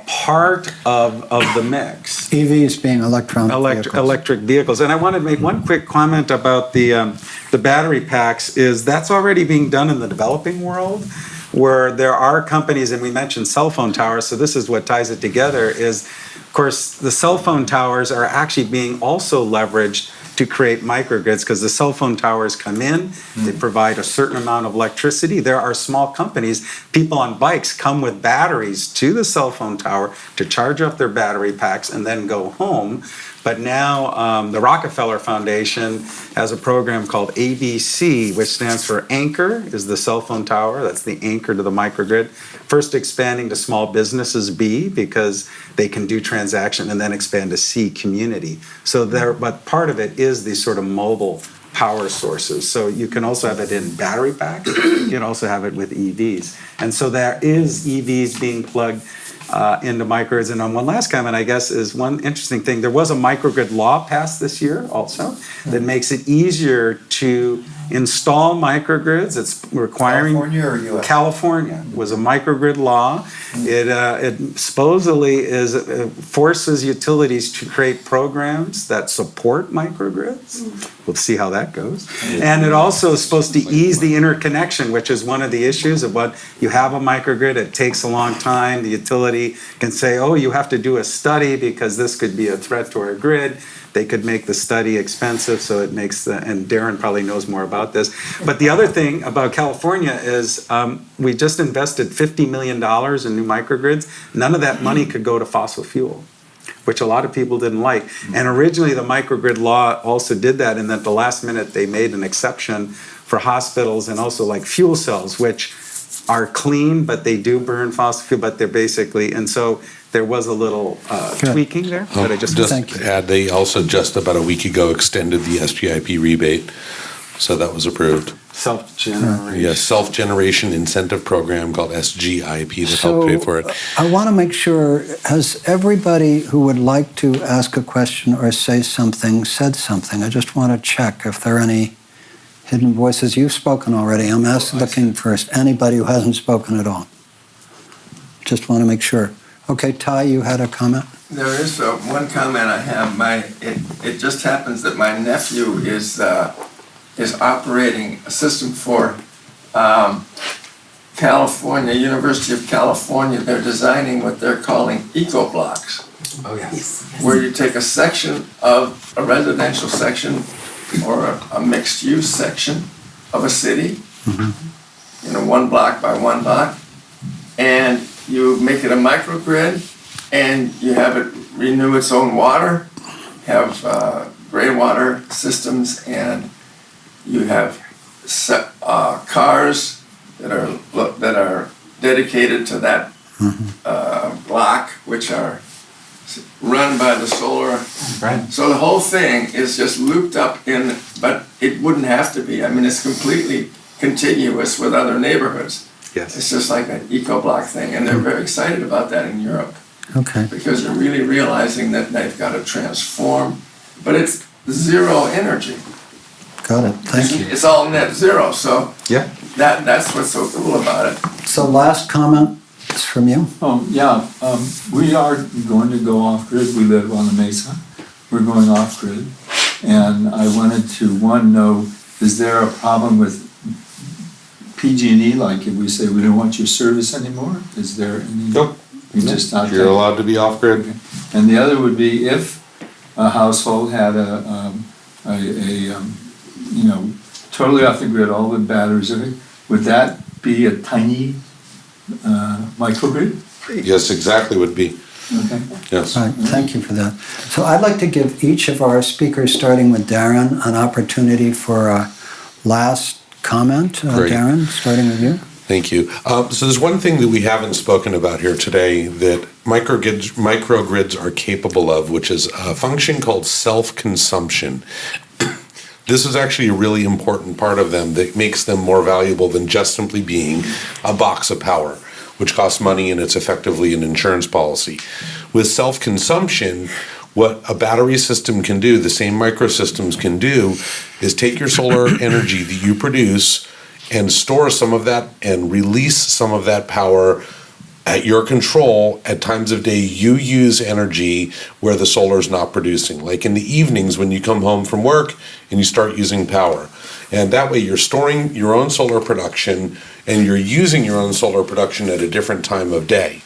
part of the mix. EVs being electric vehicles. And I wanted to make one quick comment about the battery packs. That's already being done in the developing world, where there are companies, and we mentioned cell phone towers, so this is what ties it together, is, of course, the cell phone towers are actually being also leveraged to create microgrids, because the cell phone towers come in, they provide a certain amount of electricity. There are small companies, people on bikes come with batteries to the cell phone tower to charge up their battery packs and then go home. But now the Rockefeller Foundation has a program called ABC, which stands for Anchor, is the cell phone tower. That's the anchor to the microgrid. First expanding to small businesses, B, because they can do transaction, and then expand to C, community. But part of it is these sort of mobile power sources. So you can also have it in battery packs. You can also have it with EVs. And so there is EVs being plugged into microgrids. And on one last comment, I guess, is one interesting thing. There was a microgrid law passed this year also that makes it easier to install microgrids. It's requiring. California or US? California was a microgrid law. It supposedly forces utilities to create programs that support microgrids. We'll see how that goes. And it also is supposed to ease the interconnection, which is one of the issues of what you have a microgrid. It takes a long time. The utility can say, oh, you have to do a study because this could be a threat to our grid. They could make the study expensive, so it makes and Darren probably knows more about this. But the other thing about California is we just invested $50 million in new microgrids. None of that money could go to fossil fuel, which a lot of people didn't like. And originally the microgrid law also did that, and at the last minute they made an exception for hospitals and also like fuel cells, which are clean, but they do burn fossil fuel, but they're basically, and so there was a little tweaking there. But I just add, they also just about a week ago extended the SGIP rebate, so that was approved. Self-generation. Yes, self-generation incentive program called SGIP that helped pay for it. I want to make sure, has everybody who would like to ask a question or say something said something? I just want to check if there are any hidden voices. You've spoken already. I'm looking for anybody who hasn't spoken at all. Just want to make sure. Okay, Ty, you had a comment? There is one comment I have. It just happens that my nephew is operating a system for California, University of California. They're designing what they're calling eco-blocks. Oh, yes. Where you take a section of a residential section or a mixed-use section of a city, one block by one block, and you make it a microgrid, and you have it renew its own water, have gray water systems, and you have cars that are dedicated to that block, which are run by the solar. Right. So the whole thing is just looped up in, but it wouldn't have to be. I mean, it's completely contiguous with other neighborhoods. Yes. It's just like an eco-block thing, and they're very excited about that in Europe. Okay. Because they're really realizing that they've got to transform, but it's zero energy. Got it. Thank you. It's all net zero, so Yeah. that's what's so cool about it. So last comment is from you. We are going to go off-grid. We live on the mesa. We're going off-grid. And I wanted to, know, is there a problem with PG&E, like if we say we don't want your service anymore? Is there any? Nope. You just not. You're allowed to be off-grid. And the other would be if a household had totally off the grid, all the batteries, everything, would that be a tiny microgrid? Yes, exactly would be. Okay. Yes. All right, thank you for that. So I'd like to give each of our speakers, starting with Darren, an opportunity for a last comment. Great. Darren, starting with you. Thank you. So there's one thing that we haven't spoken about here today that microgrids are capable of, which is a function called self-consumption. This is actually a really important part of them that makes them more valuable than just simply being a box of power, which costs money and it's effectively an insurance policy. With self-consumption, what a battery system can do, the same microsystems can do, is take your solar energy that you produce and store some of that and release some of that power at your control at times of day you use energy where the solar is not producing, like in the evenings when you come home from work and you start using power. And that way you're storing your own solar production and you're using your own solar production at a different time of day.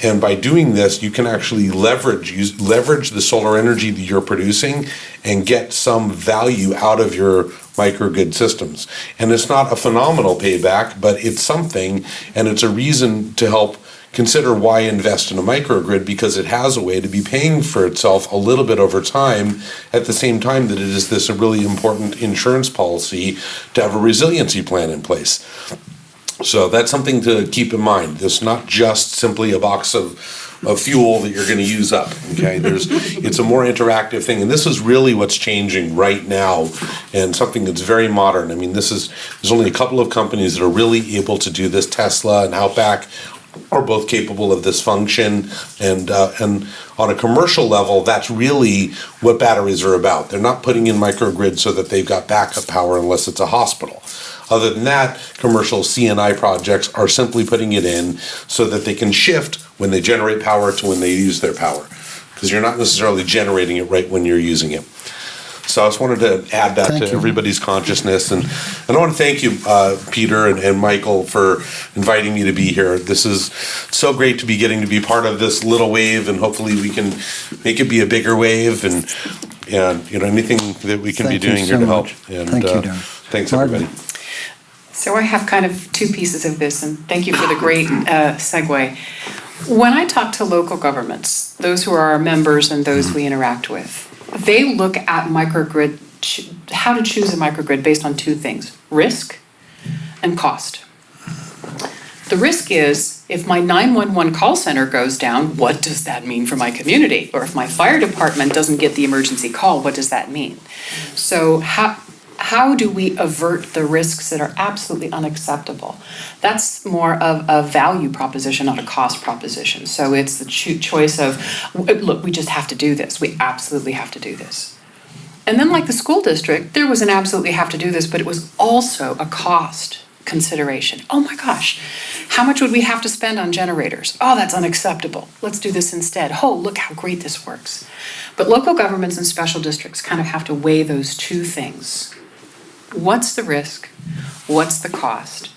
And by doing this, you can actually leverage the solar energy that you're producing and get some value out of your microgrid systems. And it's not a phenomenal payback, but it's something, and it's a reason to help consider why invest in a microgrid, because it has a way to be paying for itself a little bit over time, at the same time that it is this a really important insurance policy to have a resiliency plan in place. So that's something to keep in mind. It's not just simply a box of fuel that you're going to use up. Okay, it's a more interactive thing, and this is really what's changing right now, and something that's very modern. I mean, there's only a couple of companies that are really able to do this. Tesla and Outback are both capable of this function, and on a commercial level, that's really what batteries are about. They're not putting in microgrids so that they've got backup power unless it's a hospital. Other than that, commercial C&I projects are simply putting it in so that they can shift when they generate power to when they use their power, because you're not necessarily generating it right when you're using it. So I just wanted to add that Thank to you. everybody's consciousness. And I want to thank you, Peter and Michael, for inviting me to be here. This is so great to be getting to be part of this little wave, and hopefully we can make it be a bigger wave, and anything that we can Thank be you doing so here to help. much. And Thank you, Darren. thanks, Margaret. everybody. So I have kind of two pieces of this, and thank you for the great segue. When I talk to local governments, those who are our members and those we interact with, they look at microgrid, how to choose a microgrid based on two things: risk and cost. The risk is, if my 911 call center goes down, what does that mean for my community? Or if my fire department doesn't get the emergency call, what does that mean? So how do we avert the risks that are absolutely unacceptable? That's more of a value proposition, not a cost proposition. So it's the choice of, look, we just have to do this. We absolutely have to do this. And then like the school district, there was an absolutely have to do this, but it was also a cost consideration. Oh my gosh, how much would we have to spend on generators? Oh, that's unacceptable. Let's do this instead. Oh, look how great this works. But local governments and special districts kind of have to weigh those two things. What's the risk? What's the cost?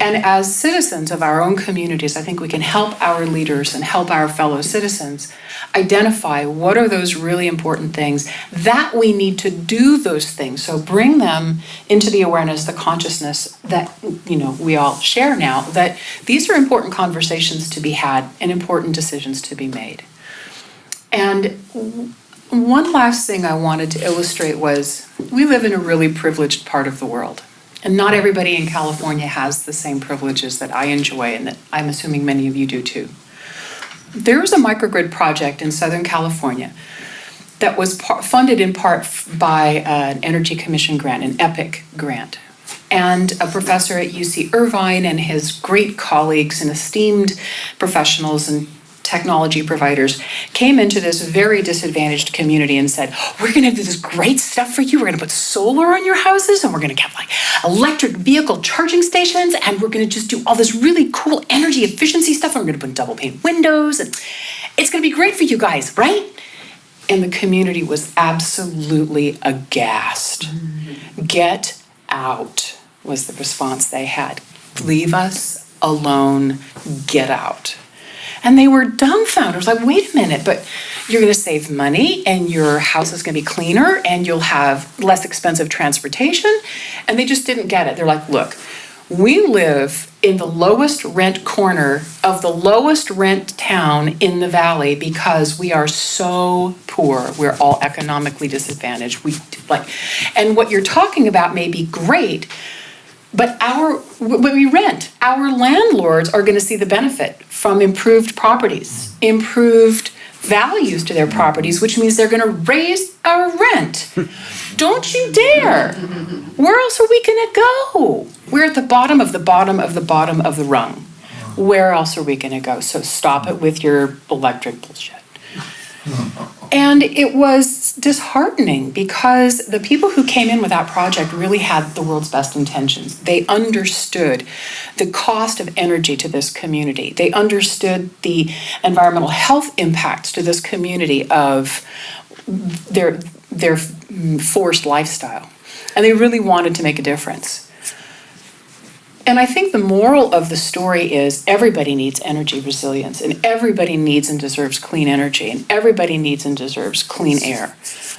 And as citizens of our own communities, I think we can help our leaders and help our fellow citizens identify what are those really important things that we need to do those things. So bring them into the awareness, the consciousness that, we all share now, that these are important conversations to be had and important decisions to be made. And one last thing I wanted to illustrate was, we live in a really privileged part of the world. And not everybody in California has the same privileges that I enjoy, and that I'm assuming many of you do too. There was a microgrid project in Southern California that was funded in part by an Energy Commission grant, an EPIC grant. And a professor at UC Irvine and his great colleagues and esteemed professionals and technology providers came into this very disadvantaged community and said, we're going to do this great stuff for you. We're going to put solar on your houses, and we're going to have electric vehicle charging stations, and we're going to just do all this really cool energy efficiency stuff, and we're going to put double pane windows, and it's going to be great for you guys, right? And the community was absolutely aghast. Get out was the response they had. Leave us alone, get out. And they were dumbfounded. I was like, wait a minute, but you're going to save money, and your house is going to be cleaner, and you'll have less expensive transportation. And they just didn't get it. They're like, look, we live in the lowest rent corner of the lowest rent town in the valley because we are so poor. We're all economically disadvantaged. And what you're talking about may be great, but when we rent, our landlords are going to see the benefit from improved properties, improved values to their properties, which means they're going to raise our rent. Don't you dare. Where else are we going to go? We're at the bottom of the bottom of the bottom of the rung. Where else are we going to go? So stop it with your electric bullshit. And it was disheartening because the people who came in with that project really had the world's best intentions. They understood the cost of energy to this community. They understood the environmental health impacts to this community of their forced lifestyle. And they really wanted to make a difference. And I think the moral of the story is everybody needs energy resilience, and everybody needs and deserves clean energy, and everybody needs and deserves clean air.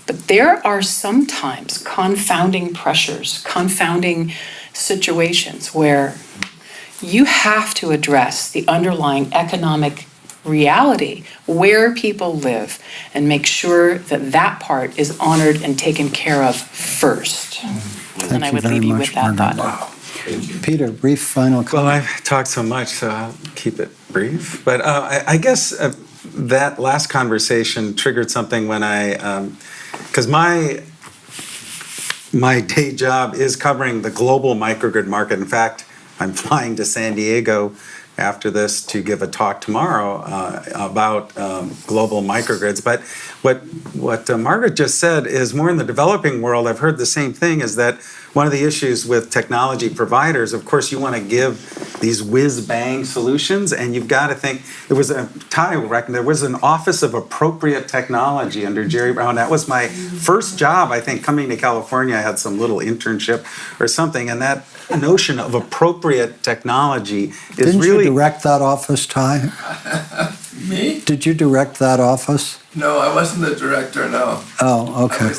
But there are sometimes confounding pressures, confounding situations where you have to address the underlying economic reality where people live and make sure that that part is honored and taken care of first. And I would leave you with that thought. Wow. Peter, brief final comment. Well, I've talked so much, so I'll keep it brief. But I guess that last conversation triggered something when because my day job is covering the global microgrid market. In fact, I'm flying to San Diego after this to give a talk tomorrow about global microgrids. But what Margaret just said is more in the developing world. I've heard the same thing, is that one of the issues with technology providers, of course, you want to give these whiz-bang solutions, and you've got to think, there was an Office of Appropriate Technology under Jerry Brown. That was my first job, I think, coming to California. I had some little internship or something, and that notion of appropriate technology is Didn't really... you direct that office, Ty? Me? Did you direct that office? No, I wasn't the director, no. Oh, okay.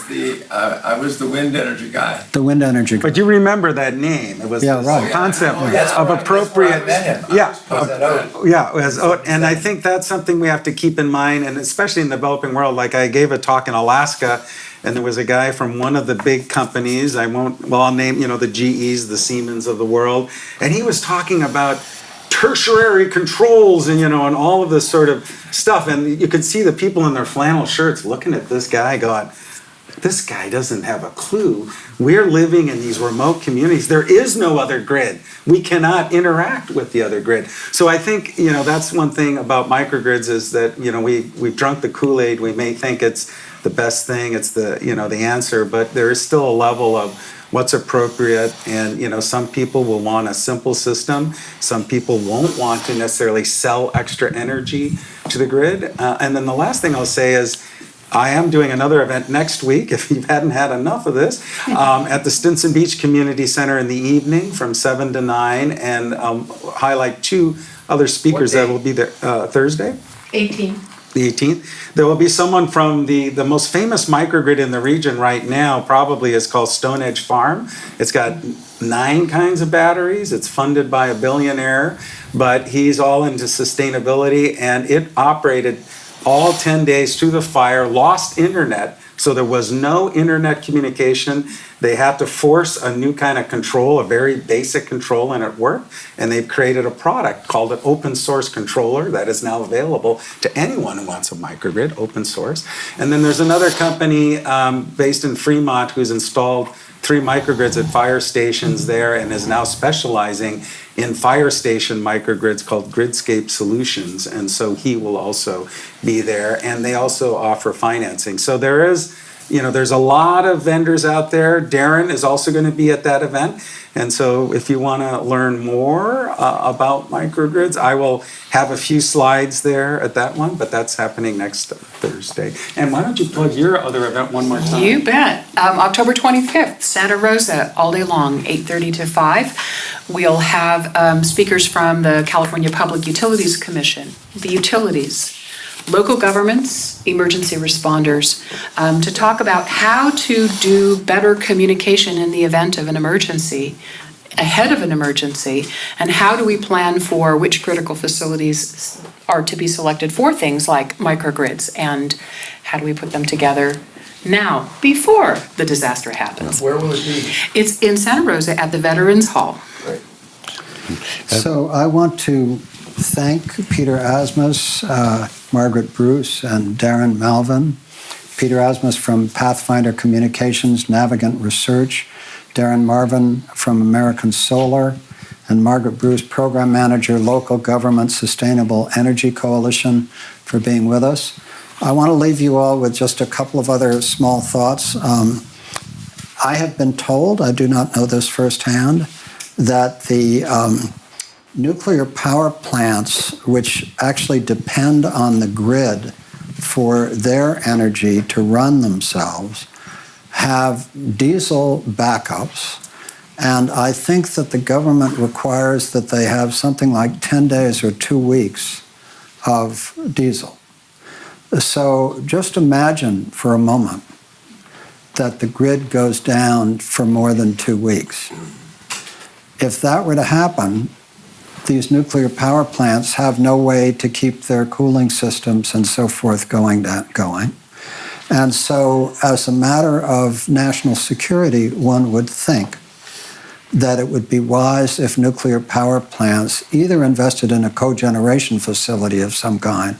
I was the wind energy guy. The wind energy. But you remember that name. It was Yeah, this right. concept That's of where I appropriate... met him. Yeah. Yeah, it was, That's and I think that's something we have to keep in mind, and especially in the developing world. Like, I gave a talk in Alaska, and there was a guy from one of the big companies, I'll name, the GEs, the Siemens of the world, and he was talking about tertiary controls and all of this sort of stuff, and you could see the people in their flannel shirts looking at this guy going, this guy doesn't have a clue. We're living in these remote communities. There is no other grid. We cannot interact with the other grid. So I think, that's one thing about microgrids, is that, we've drunk the Kool-Aid. We may think it's the best thing, it's the answer, but there is still a level of what's appropriate, and some people will want a simple system. Some people won't want to necessarily sell extra energy to the grid. And then the last thing I'll say is, I am doing another event next week, if you hadn't had enough of this, at the Stinson Beach Community Center in the evening from 7 to 9, and highlight 2 other speakers that will be there Thursday. 18. The 18th. There will be someone from the most famous microgrid in the region right now, probably is called Stone Edge Farm. It's got 9 kinds of batteries. It's funded by a billionaire, but he's all into sustainability, and it operated all 10 days through the fire, lost internet, so there was no internet communication. They had to force a new kind of control, a very basic control, and it worked. And they've created a product called an open source controller that is now available to anyone who wants a microgrid, open source. And then there's another company based in Fremont who's installed 3 microgrids at fire stations there and is now specializing in fire station microgrids called Gridscape Solutions. And so he will also be there. And they also offer financing. So there is, there's a lot of vendors out there. Darren is also going to be at that event. And so if you want to learn more about microgrids, I will have a few slides there at that one, but that's happening next Thursday. And why don't you plug your other event one more time? You bet. October 25th, Santa Rosa, all day long, 8:30 to 5. We'll have speakers from the California Public Utilities Commission, the utilities, local governments, emergency responders, to talk about how to do better communication in the event of an emergency, ahead of an emergency, and how do we plan for which critical facilities are to be selected for things like microgrids, and how do we put them together now, before the disaster happens. Where will it be? It's in Santa Rosa at the Veterans Hall. Great. So I want to thank Peter Asmus, Margaret Bruce, and Darren Malvin. Peter Asmus from Pathfinder Communications, Navigant Research, Darren Malvin from American Solar, and Margaret Bruce, Program Manager, Local Government Sustainable Energy Coalition, for being with us. I want to leave you all with just a couple of other small thoughts. I have been told, I do not know this firsthand, that the nuclear power plants, which actually depend on the grid for their energy to run themselves, have diesel backups. And I think that the government requires that they have something like 10 days or 2 weeks of diesel. So just imagine for a moment that the grid goes down for more than 2 weeks. If that were to happen, these nuclear power plants have no way to keep their cooling systems and so forth going. And so as a matter of national security, one would think that it would be wise if nuclear power plants either invested in a cogeneration facility of some kind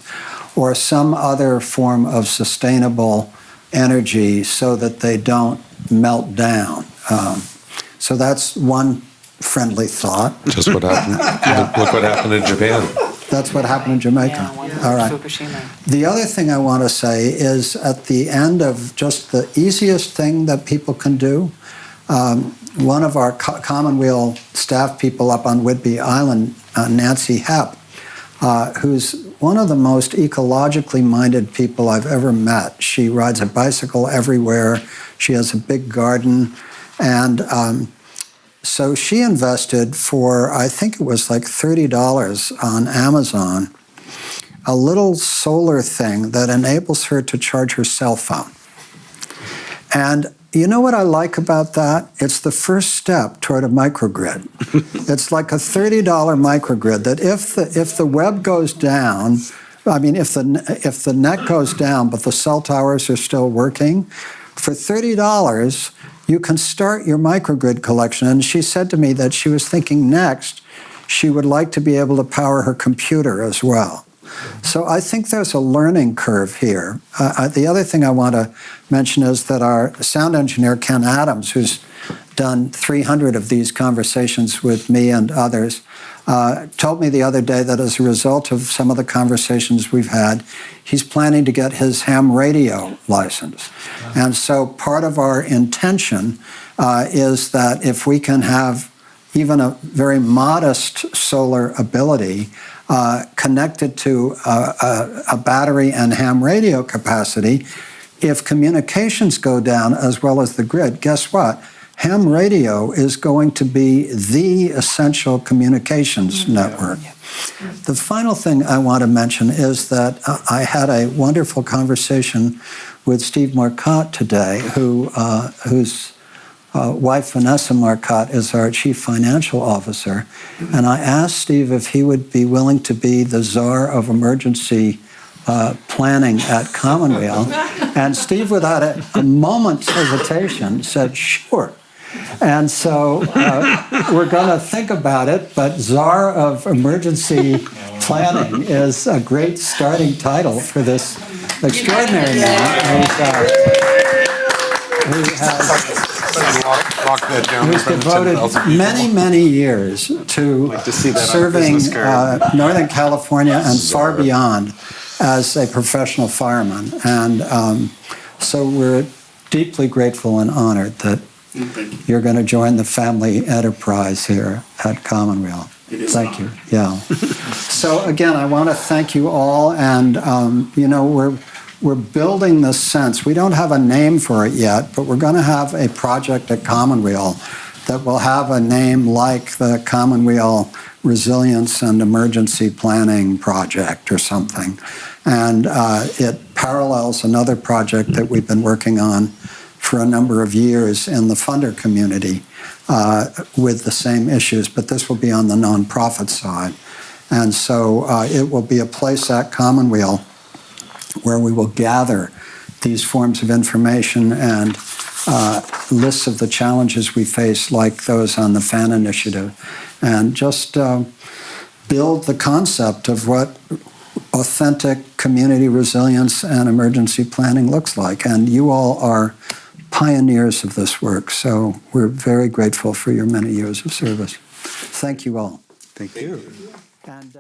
or some other form of sustainable energy so that they don't melt down. So that's one friendly thought. Just what happened. Look what happened in Japan. That's what happened in Jamaica. Yeah, one All right. Fukushima. The other thing I want to say is at the end of just the easiest thing that people can do, one of our Commonweal staff people up on Whidbey Island, Nancy Hepp, who's one of the most ecologically minded people I've ever met. She rides a bicycle everywhere. She has a big garden. And so she invested for, I think it was like $30 on Amazon, a little solar thing that enables her to charge her cell phone. And you know what I like about that? It's the first step toward a microgrid. It's like a $30 microgrid that if the web goes down, I mean, if the net goes down, but the cell towers are still working, for $30, you can start your microgrid collection. And she said to me that she was thinking next, she would like to be able to power her computer as well. So I think there's a learning curve here. The other thing I want to mention is that our sound engineer, Ken Adams, who's done 300 of these conversations with me and others, told me the other day that as a result of some of the conversations we've had, he's planning to get his ham radio license. And so part of our intention is that if we can have even a very modest solar ability connected to a battery and ham radio capacity, if communications go down as well as the grid, guess what? Ham radio is going to be the essential communications network. The final thing I want to mention is that I had a wonderful conversation with Steve Marcotte today, whose wife Vanessa Marcotte is our chief financial officer. And I asked Steve if he would be willing to be the czar of emergency planning at Commonweal. And Steve, without a moment's hesitation, said, sure. And so we're going to think about it, but Czar of Emergency Planning is a great starting title for this extraordinary man who's devoted many, many years to serving Northern California and far beyond as a professional fireman. And so we're deeply grateful and honored that you're going to join the family enterprise here at Commonweal. Thank you. Yeah. So again, I want to thank you all, and we're building this sense. We don't have a name for it yet, but we're going to have a project at Commonweal that will have a name like the Commonweal Resilience and Emergency Planning Project or something, and it parallels another project that we've been working on for a number of years in the funder community with the same issues, but this will be on the nonprofit side. And so it will be a place at Commonweal where we will gather these forms of information and lists of the challenges we face, like those on the FAN initiative, and just build the concept of what authentic community resilience and emergency planning looks like. And you all are pioneers of this work, so we're very grateful for your many years of service. Thank you all. Thank you. And,